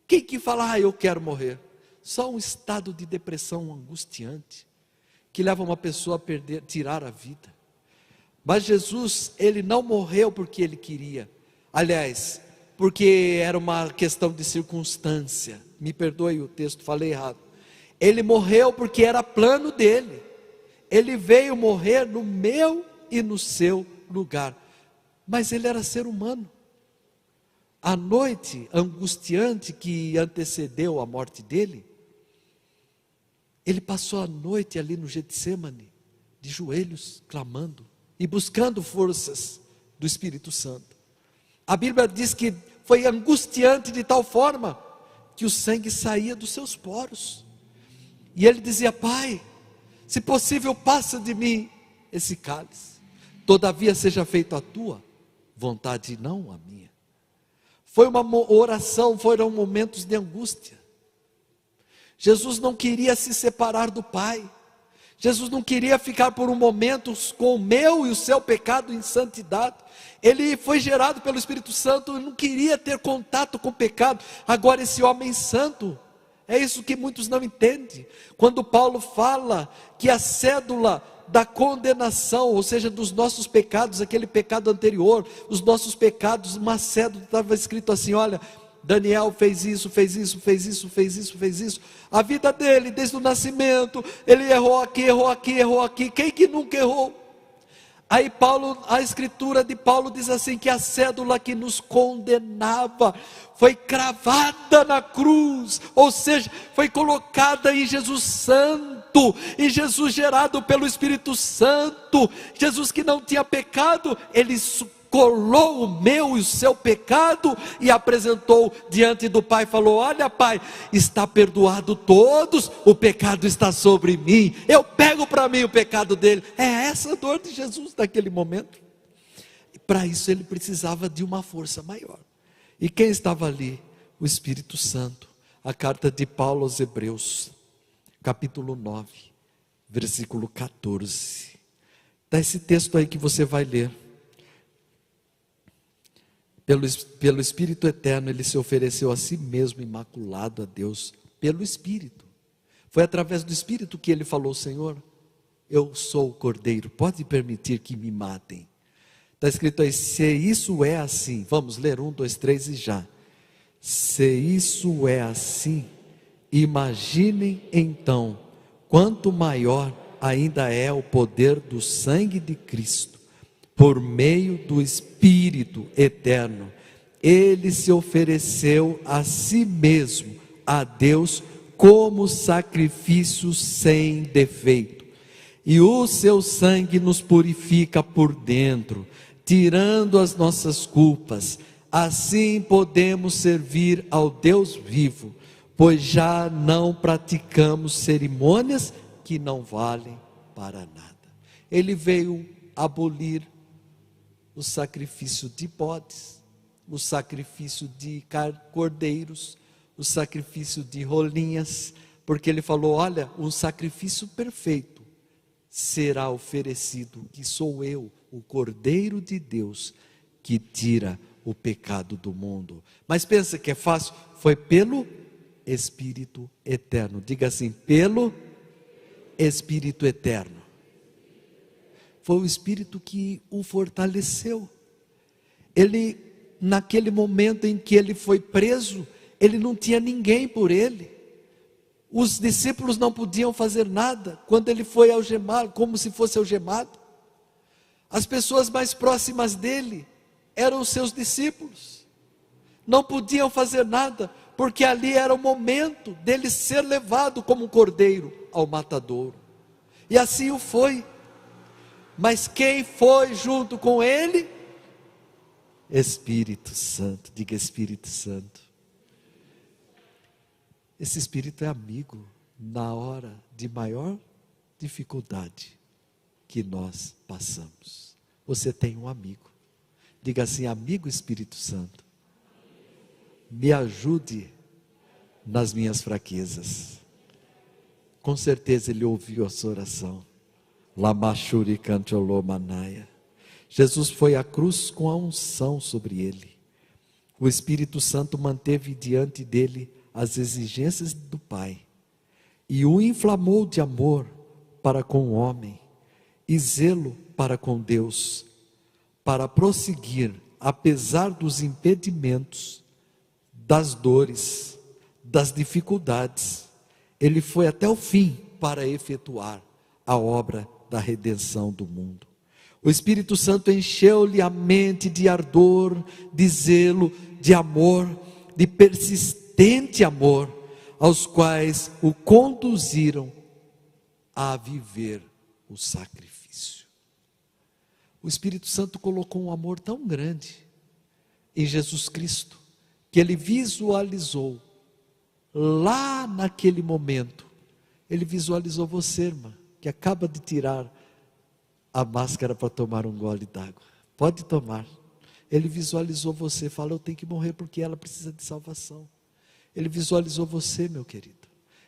Quem que fala: eu quero morrer? Só um estado de depressão angustiante que leva uma pessoa a tirar a vida. Mas Jesus, ele não morreu porque ele queria. Aliás, porque era uma questão de circunstância. Me perdoe o texto, falei errado. Ele morreu porque era plano dele. Ele veio morrer no meu e no seu lugar. Mas ele era ser humano. A noite angustiante que antecedeu a morte dele, ele passou a noite ali no Getsêmani, de joelhos, clamando e buscando forças do Espírito Santo. A Bíblia diz que foi angustiante de tal forma que o sangue saía dos seus poros. E ele dizia: Pai, se possível, passa de mim esse cálice. Todavia seja feita a tua vontade e não a minha. Foi uma oração, foram momentos de angústia. Jesus não queria se separar do Pai. Jesus não queria ficar por um momento com o meu e o seu pecado em santidade. Ele foi gerado pelo Espírito Santo, ele não queria ter contato com o pecado. Agora esse homem santo, é isso que muitos não entendem. Quando Paulo fala que a cédula da condenação, ou seja, dos nossos pecados, aquele pecado anterior, os nossos pecados, uma cédula estava escrito assim: olha, Daniel fez isso, fez isso, fez isso, fez isso, fez isso. A vida dele, desde o nascimento, ele errou aqui, errou aqui, errou aqui. Quem que nunca errou? Aí a escritura de Paulo diz assim, que a cédula que nos condenava foi cravada na cruz, ou seja, foi colocada em Jesus Santo, em Jesus gerado pelo Espírito Santo. Jesus que não tinha pecado, ele colou o meu e o seu pecado e apresentou diante do Pai. Falou: olha, Pai, está perdoado todos, o pecado está sobre mim, eu pego para mim o pecado dele. É essa a dor de Jesus naquele momento. E para isso ele precisava de uma força maior. E quem estava ali? O Espírito Santo. A carta de Paulo aos Hebreus, capítulo 9, versículo 14. Está esse texto aí que você vai ler. Pelo Espírito Eterno, Ele se ofereceu a si mesmo, imaculado a Deus, pelo Espírito. Foi através do Espírito que Ele falou: Senhor, eu sou o Cordeiro, pode permitir que me matem. Está escrito aí: se isso é assim, vamos ler 1, 2, 3 e já. Se isso é assim, imaginem então, quanto maior ainda é o poder do sangue de Cristo, por meio do Espírito Eterno. Ele se ofereceu a si mesmo, a Deus, como sacrifício sem defeito. E o seu sangue nos purifica por dentro, tirando as nossas culpas. Assim podemos servir ao Deus vivo, pois já não praticamos cerimônias que não valem para nada. Ele veio abolir o sacrifício de bodes, o sacrifício de cordeiros, o sacrifício de rolinhas, porque Ele falou: olha, um sacrifício perfeito será oferecido, que sou eu, o Cordeiro de Deus, que tira o pecado do mundo. Mas pensa que é fácil? Foi pelo Espírito Eterno. Diga assim: pelo Espírito Eterno. Foi o Espírito que o fortaleceu. Ele, naquele momento em que ele foi preso, ele não tinha ninguém por ele. Os discípulos não podiam fazer nada. Quando ele foi algemado, como se fosse algemado, as pessoas mais próximas dele eram os seus discípulos. Não podiam fazer nada, porque ali era o momento dele ser levado como um cordeiro ao matadouro. E assim o foi. Mas quem foi junto com ele? Espírito Santo. Diga: Espírito Santo. Esse Espírito é amigo na hora de maior dificuldade que nós passamos. Você tem um amigo. Diga assim: amigo Espírito Santo, me ajude nas minhas fraquezas. Com certeza Ele ouviu a sua oração. Lamachuri cantiolomanaia. Jesus foi à cruz com a unção sobre ele. O Espírito Santo manteve diante dele as exigências do Pai e o inflamou de amor para com o homem e zelo para com Deus, para prosseguir apesar dos impedimentos, das dores, das dificuldades. Ele foi até o fim para efetuar a obra da redenção do mundo. O Espírito Santo encheu-lhe a mente de ardor, de zelo, de amor, de persistente amor, aos quais o conduziram a viver o sacrifício. O Espírito Santo colocou um amor tão grande em Jesus Cristo, que ele visualizou lá naquele momento. Ele visualizou você, irmã, que acaba de tirar a máscara para tomar um gole d'água. Pode tomar. Ele visualizou você, fala: eu tenho que morrer porque ela precisa de salvação. Ele visualizou você, meu querido.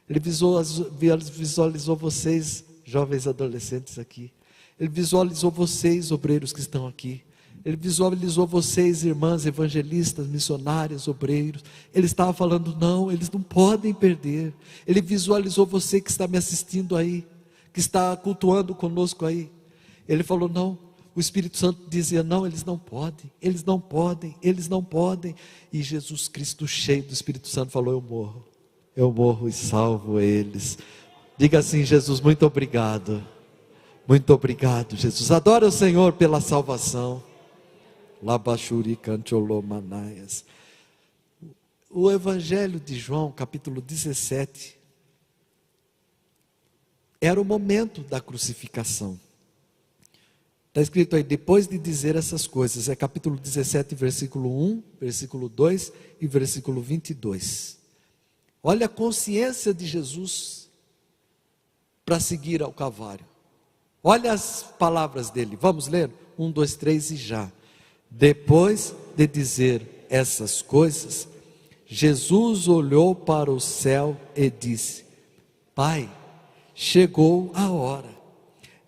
Ele visualizou vocês, jovens adolescentes aqui. Ele visualizou vocês, obreiros que estão aqui. Ele visualizou vocês, irmãs evangelistas, missionárias, obreiros. Ele estava falando: não, eles não podem perder. Ele visualizou você que está me assistindo aí, que está cultuando conosco aí. Ele falou: não, o Espírito Santo dizia: não, eles não podem, eles não podem, eles não podem. E Jesus Cristo, cheio do Espírito Santo, falou: eu morro e salvo eles. Diga assim: Jesus, muito obrigado. Muito obrigado, Jesus. Adora o Senhor pela salvação. Labachuri cantiolomanaias. O Evangelho de João, capítulo 17, era o momento da crucificação. Está escrito aí: depois de dizer essas coisas, é capítulo 17, versículo 1, versículo 2 e versículo 22. Olha a consciência de Jesus para seguir ao Calvário. Olha as palavras dele. Vamos ler? 1, 2, 3 e já. Depois de dizer essas coisas, Jesus olhou para o céu e disse: Pai, chegou a hora.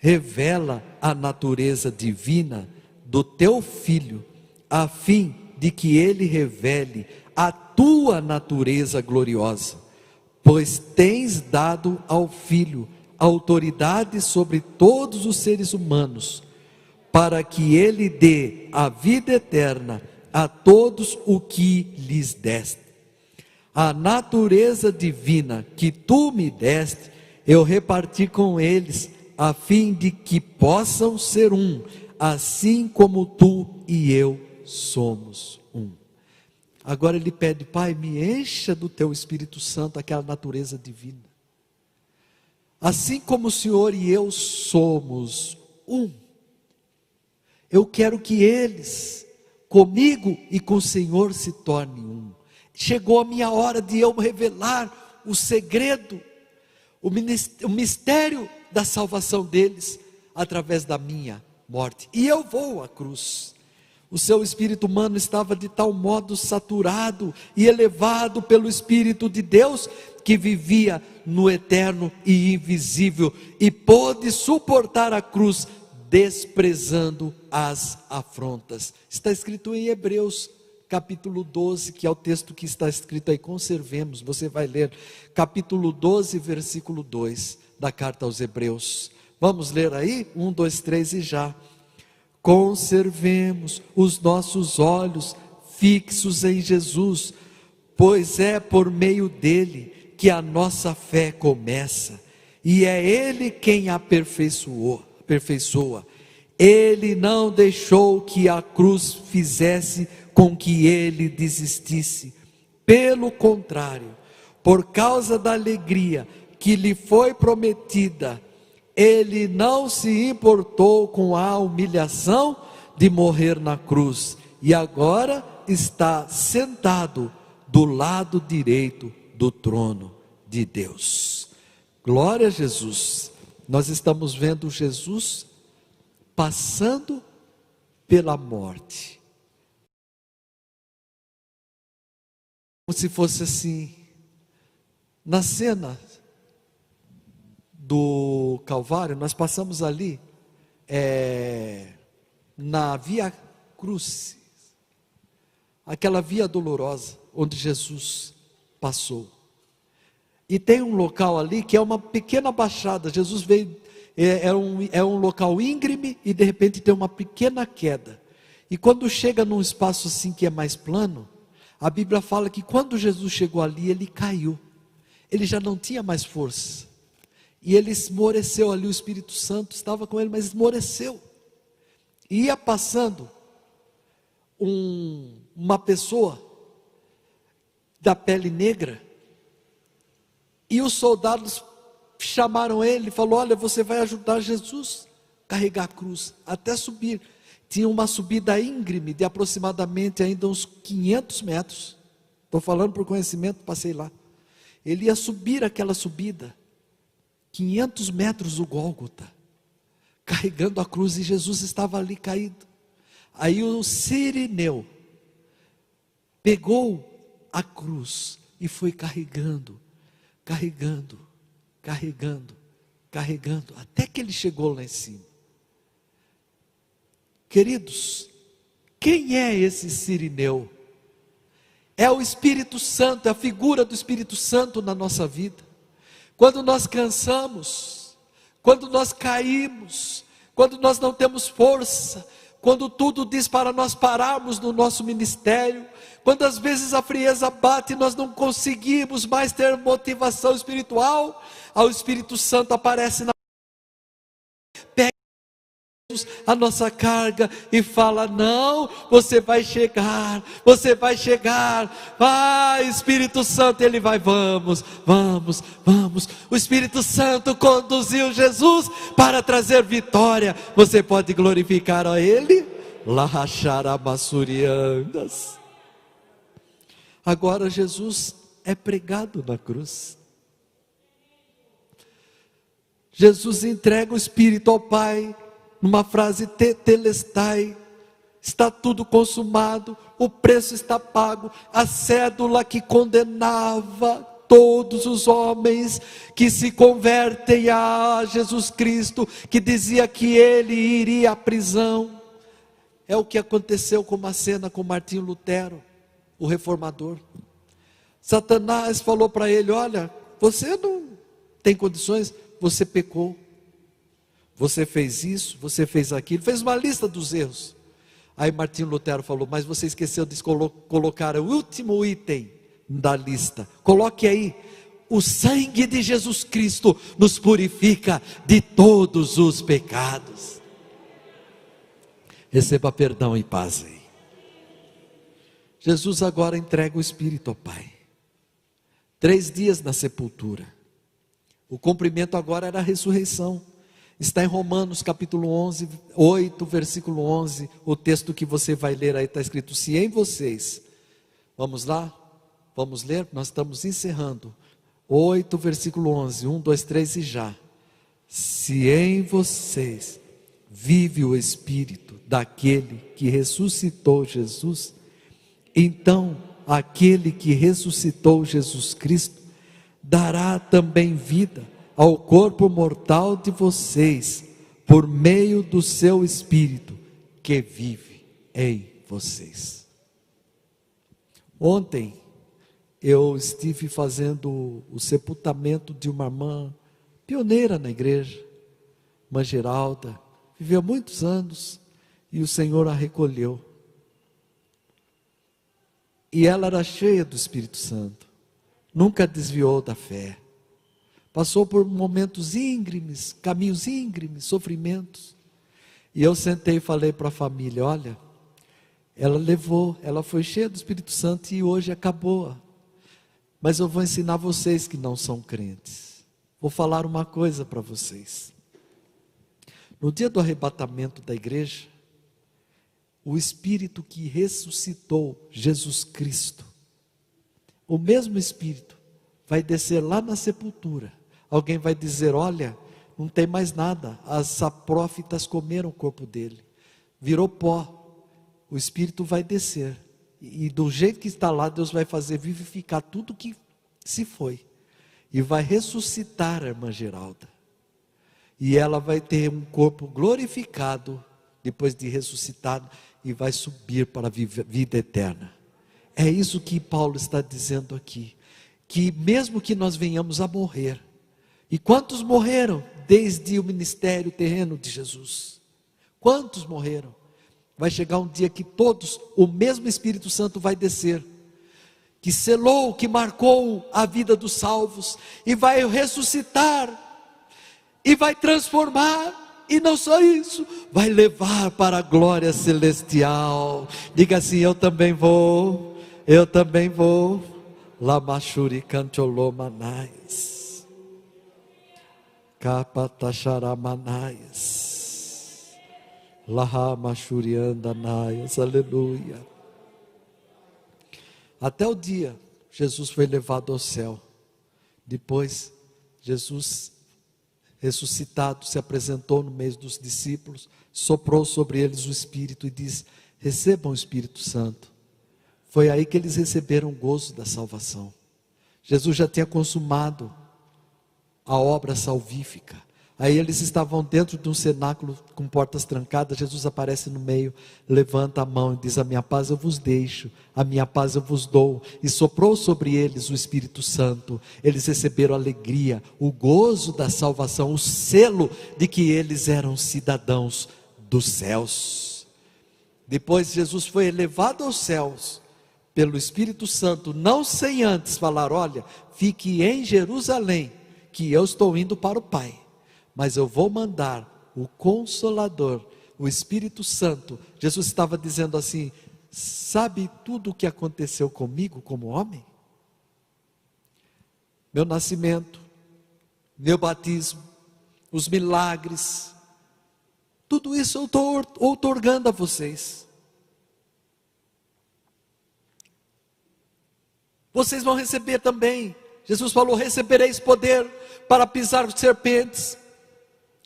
revela a natureza divina do teu Filho, a fim de que ele revele a tua natureza gloriosa, pois tens dado ao Filho autoridade sobre todos os seres humanos, para que ele dê a vida eterna a todos o que lhes deste. A natureza divina que tu me deste, eu reparti com eles, a fim de que possam ser um, assim como tu e eu somos um. Agora ele pede: Pai, me encha do teu Espírito Santo, aquela natureza divina. Assim como o Senhor e eu somos um, eu quero que eles, comigo e com o Senhor, se tornem um. Chegou a minha hora de eu revelar o segredo, o mistério da salvação deles, através da minha morte. E eu vou à cruz. O seu espírito humano estava de tal modo saturado e elevado pelo Espírito de Deus, que vivia no eterno e invisível, e pôde suportar a cruz, desprezando as afrontas. Está escrito em Hebreus capítulo 12, que é o texto que está escrito aí, conservemos, você vai ler, capítulo 12, versículo 2, da carta aos Hebreus. Vamos ler aí? 1, 2, 3 e já. Conservemos os nossos olhos fixos em Jesus, pois é por meio dele que a nossa fé começa, e é ele quem a aperfeiçoa. Ele não deixou que a cruz fizesse com que ele desistisse. Pelo contrário, por causa da alegria que lhe foi prometida, ele não se importou com a humilhação de morrer na cruz, e agora está sentado do lado direito do trono de Deus. Glória a Jesus. Nós estamos vendo Jesus passando pela morte, como se fosse assim, na cena do Calvário. Nós passamos ali, na Via Crucis, aquela via dolorosa, onde Jesus passou, e tem um local ali, que é uma pequena baixada. Jesus veio, é um local íngreme, e de repente tem uma pequena queda, e quando chega num espaço assim que é mais plano, a Bíblia fala que quando Jesus chegou ali, ele caiu, ele já não tinha mais força, e ele esmoreceu ali. O Espírito Santo estava com ele, mas esmoreceu, e ia passando uma pessoa da pele negra, e os soldados chamaram ele e falou: olha, você vai ajudar Jesus a carregar a cruz, até subir. Tinha uma subida íngreme de aproximadamente ainda uns 500 metros, estou falando por conhecimento, passei lá. Ele ia subir aquela subida, 500 metros o Gólgota, carregando a cruz, e Jesus estava ali caído. Aí o sirineu pegou a cruz e foi carregando, até que ele chegou lá em cima. Queridos, quem é esse sirineu? É o Espírito Santo, é a figura do Espírito Santo na nossa vida. Quando nós cansamos, quando nós caímos, quando nós não temos força, quando tudo diz para nós pararmos no nosso ministério, quando às vezes a frieza bate e nós não conseguimos mais ter motivação espiritual, o Espírito Santo aparece na pega a nossa carga e fala: não, você vai chegar, Espírito Santo, ele vai, vamos, o Espírito Santo conduziu Jesus para trazer vitória. Você pode glorificar a ele? Lahacharabassuriandas. Agora Jesus é pregado na cruz, Jesus entrega o Espírito ao Pai, numa frase tetelestai, está tudo consumado, o preço está pago, a cédula que condenava todos os homens que se convertem a Jesus Cristo, que dizia que ele iria à prisão. É o que aconteceu com uma cena com Martinho Lutero, o reformador. Satanás falou para ele: olha, você não tem condições, você pecou, você fez isso, você fez aquilo, fez uma lista dos erros. Aí Martinho Lutero falou: mas você esqueceu de colocar o último item da lista. Coloque aí: o sangue de Jesus Cristo nos purifica de todos os pecados. Receba perdão e paz aí. Jesus agora entrega o Espírito ao Pai. 3 dias na sepultura. O cumprimento agora era a ressurreição. Está em Romanos capítulo 11, 8, versículo 11. O texto que você vai ler aí está escrito: se em vocês. Vamos lá? Vamos ler? Nós estamos encerrando. 8, versículo 11. 1, 2, 3 e já. Se em vocês vive o Espírito daquele que ressuscitou Jesus, então aquele que ressuscitou Jesus Cristo dará também vida ao corpo mortal de vocês, por meio do seu Espírito que vive em vocês. Ontem eu estive fazendo o sepultamento de uma irmã pioneira na igreja, irmã Geralda, viveu muitos anos e o Senhor a recolheu. E ela era cheia do Espírito Santo, nunca desviou da fé. Passou por momentos íngremes, caminhos íngremes, sofrimentos. E eu sentei e falei para a família: olha, ela foi cheia do Espírito Santo e hoje acabou. Mas eu vou ensinar vocês que não são crentes. Vou falar uma coisa para vocês. No dia do arrebatamento da igreja, o Espírito que ressuscitou Jesus Cristo, o mesmo Espírito, vai descer lá na sepultura. Alguém vai dizer: olha, não tem mais nada, as saprófitas comeram o corpo dele, virou pó. O Espírito vai descer, e do jeito que está lá, Deus vai fazer vivificar tudo que se foi, e vai ressuscitar a irmã Geralda, e ela vai ter um corpo glorificado, depois de ressuscitado, e vai subir para a vida eterna. É isso que Paulo está dizendo aqui, que mesmo que nós venhamos a morrer, e quantos morreram desde o ministério terreno de Jesus? Quantos morreram? Vai chegar um dia que todos, o mesmo Espírito Santo vai descer, que selou, que marcou a vida dos salvos, e vai ressuscitar, e vai transformar, e não só isso, vai levar para a glória celestial. Diga assim: eu também vou, eu também vou. Lamachuri Cantiolomanais, Capataxaramanais, Lahamachuriandanaias, aleluia. Até o dia, Jesus foi levado ao céu. Depois, Jesus ressuscitado, se apresentou no meio dos discípulos, soprou sobre eles o Espírito e diz: recebam o Espírito Santo. Foi aí que eles receberam o gozo da salvação. Jesus já tinha consumado a obra salvífica. Aí eles estavam dentro de um cenáculo com portas trancadas. Jesus aparece no meio, levanta a mão e diz: a minha paz eu vos deixo, a minha paz eu vos dou. E soprou sobre eles o Espírito Santo. Eles receberam a alegria, o gozo da salvação, o selo de que eles eram cidadãos dos céus. Depois Jesus foi elevado aos céus pelo Espírito Santo, não sem antes falar: olha, fique em Jerusalém, que eu estou indo para o Pai, mas eu vou mandar o Consolador, o Espírito Santo. Jesus estava dizendo assim: sabe tudo o que aconteceu comigo como homem? Meu nascimento, meu batismo, os milagres, tudo isso eu estou outorgando a vocês. Vocês vão receber também. Jesus falou: recebereis poder para pisar serpentes,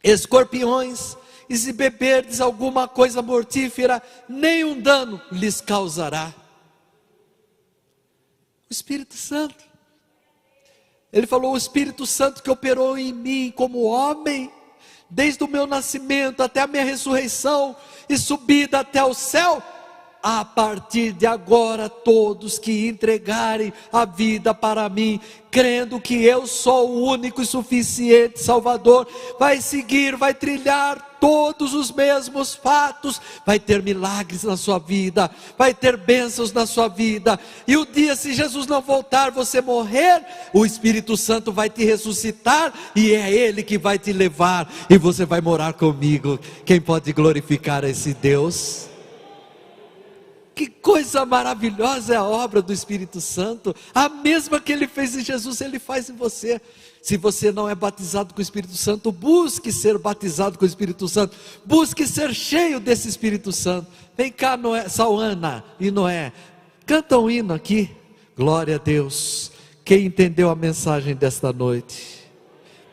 escorpiões, e se beberdes alguma coisa mortífera, nenhum dano lhes causará. O Espírito Santo. Ele falou: o Espírito Santo que operou em mim como homem, desde o meu nascimento até a minha ressurreição e subida até o céu, a partir de agora, todos que entregarem a vida para mim, crendo que eu sou o único e suficiente Salvador, vai seguir, vai trilhar todos os mesmos fatos, vai ter milagres na sua vida, vai ter bênçãos na sua vida, e o dia, se Jesus não voltar, você morrer, o Espírito Santo vai te ressuscitar, e é Ele que vai te levar, e você vai morar comigo. Quem pode glorificar esse Deus? Que coisa maravilhosa é a obra do Espírito Santo. A mesma que Ele fez em Jesus, Ele faz em você. Se você não é batizado com o Espírito Santo, busque ser batizado com o Espírito Santo, busque ser cheio desse Espírito Santo. Vem cá, Noé, Sauana e Noé, canta um hino aqui. Glória a Deus. Quem entendeu a mensagem desta noite?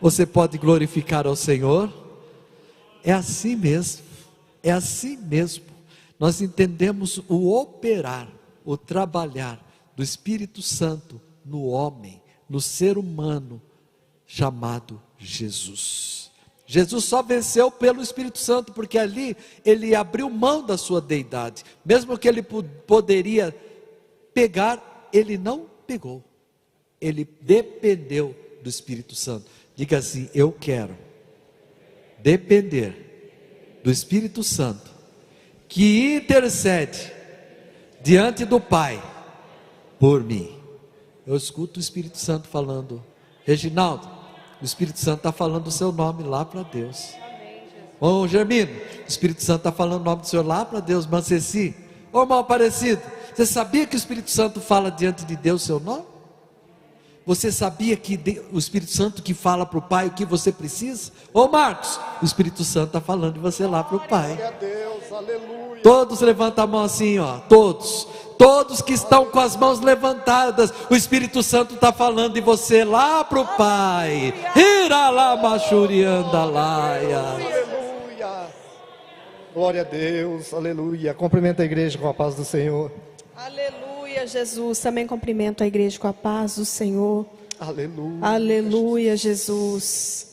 Você pode glorificar ao Senhor? É assim mesmo, é assim mesmo. Nós entendemos o operar, o trabalhar do Espírito Santo no homem, no ser humano chamado Jesus. Jesus só venceu pelo Espírito Santo, porque ali ele abriu mão da sua deidade. Mesmo que ele poderia pegar, ele não pegou. Ele dependeu do Espírito Santo. Diga assim: eu quero depender do Espírito Santo, que intercede diante do Pai por mim. Eu escuto o Espírito Santo falando: Reginaldo, o Espírito Santo está falando o seu nome lá para Deus. Ô Germino, o Espírito Santo está falando o nome do Senhor lá para Deus. Manceci, ô irmão Aparecido, você sabia que o Espírito Santo fala diante de Deus o seu nome? Você sabia que o Espírito Santo que fala para o Pai o que você precisa? Ô Marcos, o Espírito Santo está falando de você lá para o Pai. Glória a Deus, aleluia. Todos levantam a mão assim, ó. Todos que estão com as mãos levantadas, o Espírito Santo está falando de você lá para o Pai. Aleluia. Glória a Deus, aleluia. Cumprimenta a igreja com a paz do Senhor. Aleluia, Jesus. Também cumprimento a igreja com a paz do Senhor. Aleluia. Aleluia, Jesus.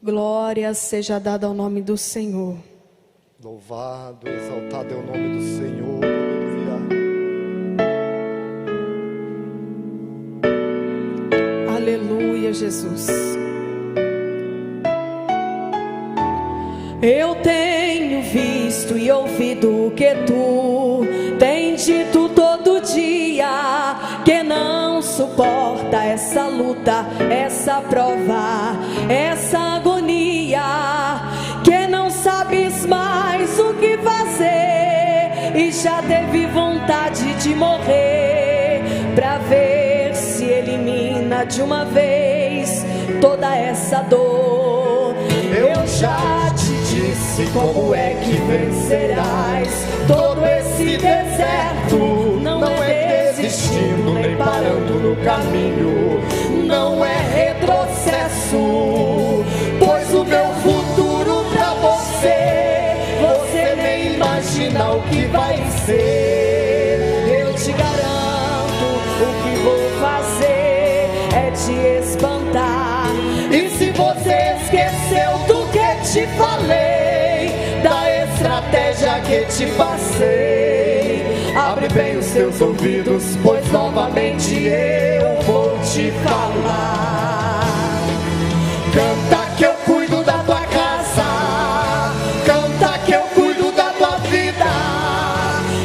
Glória seja dada ao nome do Senhor. Louvado, exaltado é o nome do Senhor. Aleluia. Aleluia, Jesus. Eu tenho visto e ouvido o que tu tens dito todo dia, que não suporta essa luta, essa prova, essa agonia, que não sabes mais o que fazer e já teve vontade de morrer, pra ver se elimina de uma vez toda essa dor. Eu já te disse como é que vencerás todo esse deserto. Não é desistindo nem parando no caminho, não é retrocesso, pois o meu futuro pra você nem imagina o que vai ser. Eu te garanto, o que vou fazer é te espantar. E se você esqueceu do que te falei, da estratégia que te passei, abre bem os seus ouvidos, pois novamente eu vou te falar. Canta que eu cuido da tua casa, canta que eu cuido da tua vida,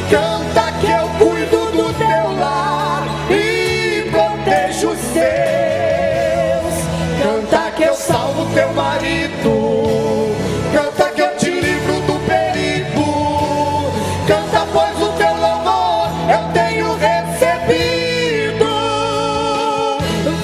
canta que eu cuido do teu lar e protejo os teus. Canta que eu salvo teu marido, canta que eu te livro do perigo, canta pois o teu louvor eu tenho recebido.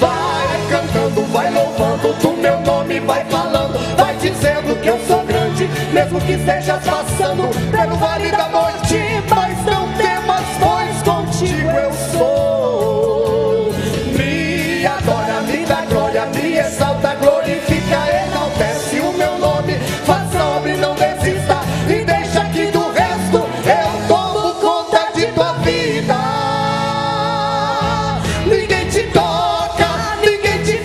Vai cantando, vai louvando, do meu nome vai falando, vai dizendo que eu sou grande, mesmo que estejas passando pelo vale da morte, mas não temas, pois contigo eu sou. Me adora, me dá glória, me exalta, glorifica, enaltece o meu nome, faça obra e não desista, e deixa que do resto eu tomo conta de tua vida. Ninguém te toca, ninguém te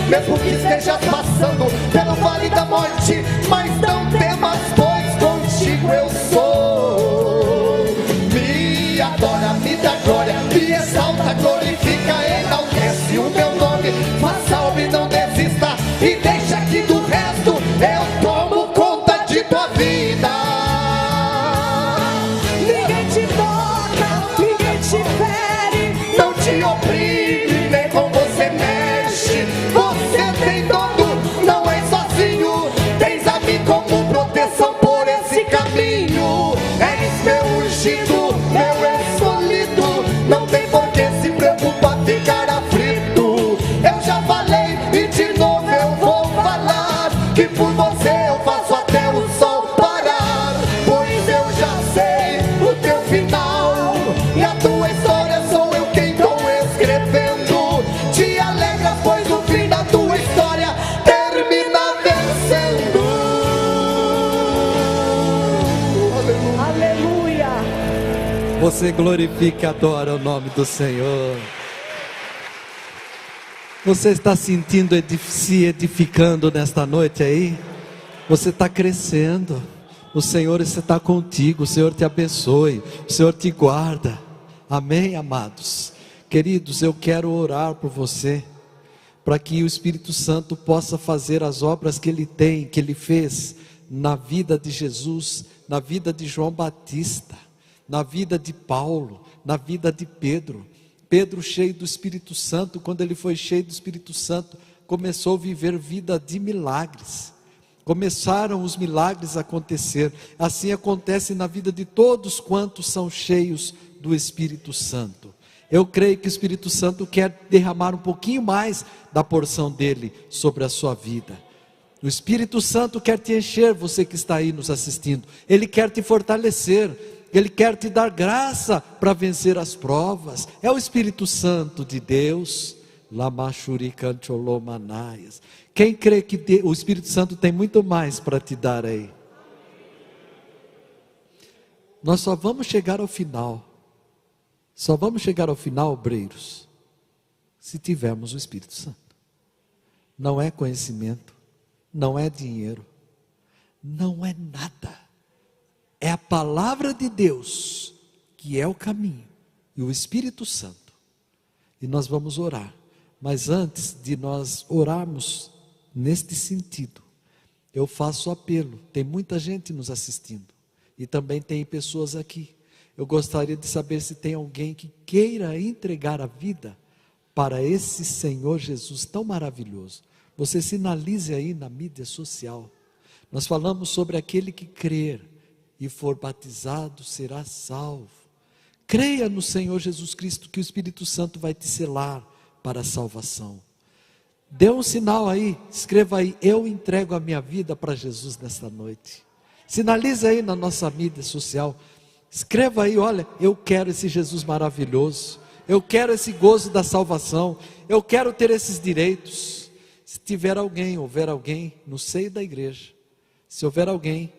mesmo que estejas passando pelo vale da morte, mas não temas, pois contigo eu sou. Me adora, me dá glória, me exalta, glorifica, enaltece o meu nome. Faça obra e não desista, e deixa que do resto eu tomo conta de tua vida. Ninguém te toca, ninguém te fere, Não te oprime, nem com você mexe. Você tem dono, não é sozinho. Tens a mim como proteção por esse caminho. És meu ungido, meu escolhido. Não tem por que se preocupar, ficar aflito. Eu já falei e de novo eu vou falar, que por você eu faço até o sol parar. Pois eu já sei o teu final, e a tua história sou eu quem estou escrevendo. Te alegra, pois o fim da tua história termina vencendo. aleluia. Você glorifica e adora o nome do Senhor. Você está sentindo se edificando nesta noite aí? Você está crescendo. O Senhor está contigo. O Senhor te abençoe. O Senhor te guarda. Amém, amados? Queridos, eu quero orar por você, para que o Espírito Santo possa fazer as obras que Ele tem, que Ele fez na vida de Jesus, na vida de João Batista, na vida de Paulo, na vida de Pedro. Pedro, cheio do Espírito Santo, quando ele foi cheio do Espírito Santo, começou a viver vida de milagres. Começaram os milagres a acontecer. Assim acontece na vida de todos quantos são cheios do Espírito Santo. Eu creio que o Espírito Santo quer derramar um pouquinho mais da porção dele sobre a sua vida. O Espírito Santo quer te encher, você que está aí nos assistindo. Ele quer te fortalecer. Ele quer te dar graça para vencer as provas. É o Espírito Santo de Deus. Quem crê que o Espírito Santo tem muito mais para te dar aí? Nós só vamos chegar ao final. Só vamos chegar ao final, obreiros, se tivermos o Espírito Santo. Não é conhecimento, não é dinheiro, não é nada. É a palavra de Deus que é o caminho, e o Espírito Santo. E nós vamos orar. Mas antes de nós orarmos neste sentido, eu faço apelo. Tem muita gente nos assistindo, e também tem pessoas aqui. Eu gostaria de saber se tem alguém que queira entregar a vida para esse Senhor Jesus tão maravilhoso. Você sinalize aí na mídia social. Nós falamos sobre aquele que crer e for batizado será salvo. Creia no Senhor Jesus Cristo, que o Espírito Santo vai te selar para a salvação. Dê um sinal aí, escreva aí: eu entrego a minha vida para Jesus nesta noite. Sinalize aí na nossa mídia social. Escreva aí: olha, eu quero esse Jesus maravilhoso, eu quero esse gozo da salvação, eu quero ter esses direitos. Se tiver alguém, houver alguém no seio da igreja, se houver alguém,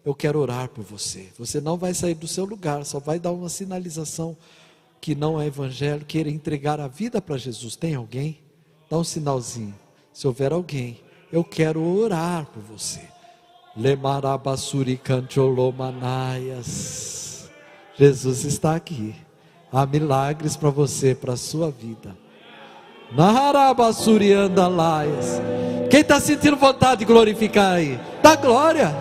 eu quero orar por você. Você não vai sair do seu lugar, só vai dar uma sinalização que não é evangelho, queira entregar a vida para Jesus. Tem alguém? Dá um sinalzinho. Se houver alguém, eu quero orar por você. Lemarabassuri cancholomanias. Jesus está aqui. Há milagres para você, para a sua vida. Naharabassuri andalaias. Quem está sentindo vontade de glorificar aí? Dá glória.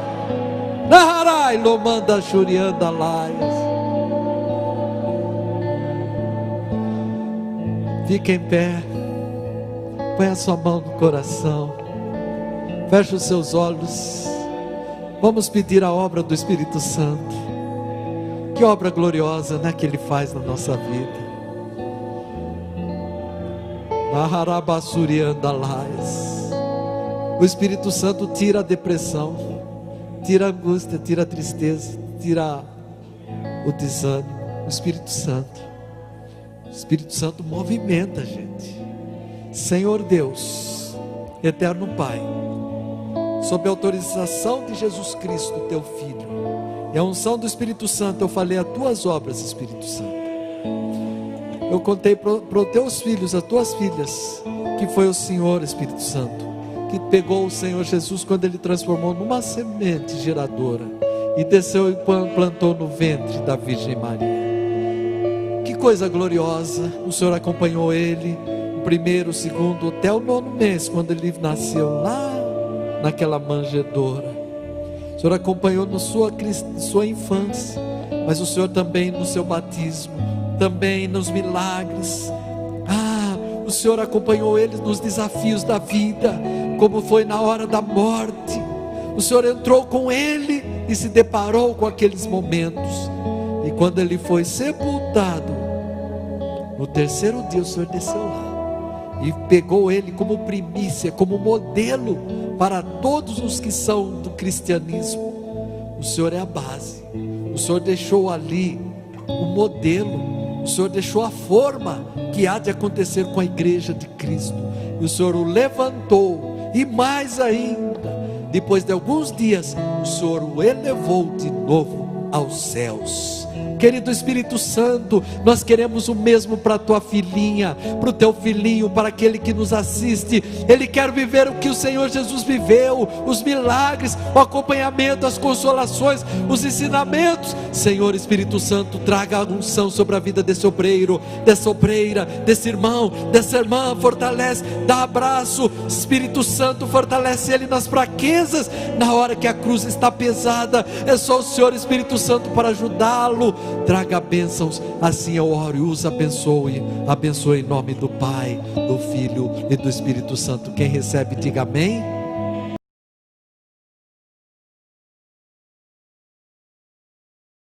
Naharai lomanda shurianda laias. Fica em pé. Põe a sua mão no coração. Feche os seus olhos. Vamos pedir a obra do Espírito Santo. Que obra gloriosa, né, que Ele faz na nossa vida. Naharabassuri andalaias. O Espírito Santo tira a depressão, tira a angústia, tira a tristeza, tira o desânimo. O Espírito Santo movimenta a gente. Senhor Deus, eterno Pai, sob a autorização de Jesus Cristo, teu Filho, e a unção do Espírito Santo, eu falei as tuas obras, Espírito Santo. Eu contei para os teus filhos, as tuas filhas, que foi o Senhor, Espírito Santo, que pegou o Senhor Jesus quando Ele transformou numa semente geradora e desceu e plantou no ventre da Virgem Maria. Que coisa gloriosa! O Senhor acompanhou Ele o primeiro, o segundo, até o 9º mês, quando Ele nasceu lá naquela manjedoura. O Senhor acompanhou na sua infância, mas o Senhor também no seu batismo, também nos milagres. O Senhor acompanhou Ele nos desafios da vida, como foi na hora da morte. O Senhor entrou com Ele e se deparou com aqueles momentos. E quando Ele foi sepultado, no 3º dia o Senhor desceu lá e pegou Ele como primícia, como modelo para todos os que são do cristianismo. O Senhor é a base. O Senhor deixou ali o modelo. O Senhor deixou a forma que há de acontecer com a igreja de Cristo. E o Senhor o levantou. E mais ainda, depois de alguns dias, o Senhor o elevou de novo aos céus. Querido Espírito Santo, nós queremos o mesmo para a tua filhinha, para o teu filhinho, para aquele que nos assiste. Ele quer viver o que o Senhor Jesus viveu, os milagres, o acompanhamento, as consolações, os ensinamentos. Senhor Espírito Santo, traga a unção sobre a vida desse obreiro, dessa obreira, desse irmão, dessa irmã. Fortalece, dá abraço. Espírito Santo, fortalece ele nas fraquezas, na hora que a cruz está pesada. É só o Senhor Espírito Santo para ajudá-lo. Traga bênçãos, assim eu oro e os abençoe. Abençoe em nome do Pai, do Filho e do Espírito Santo. Quem recebe, diga amém.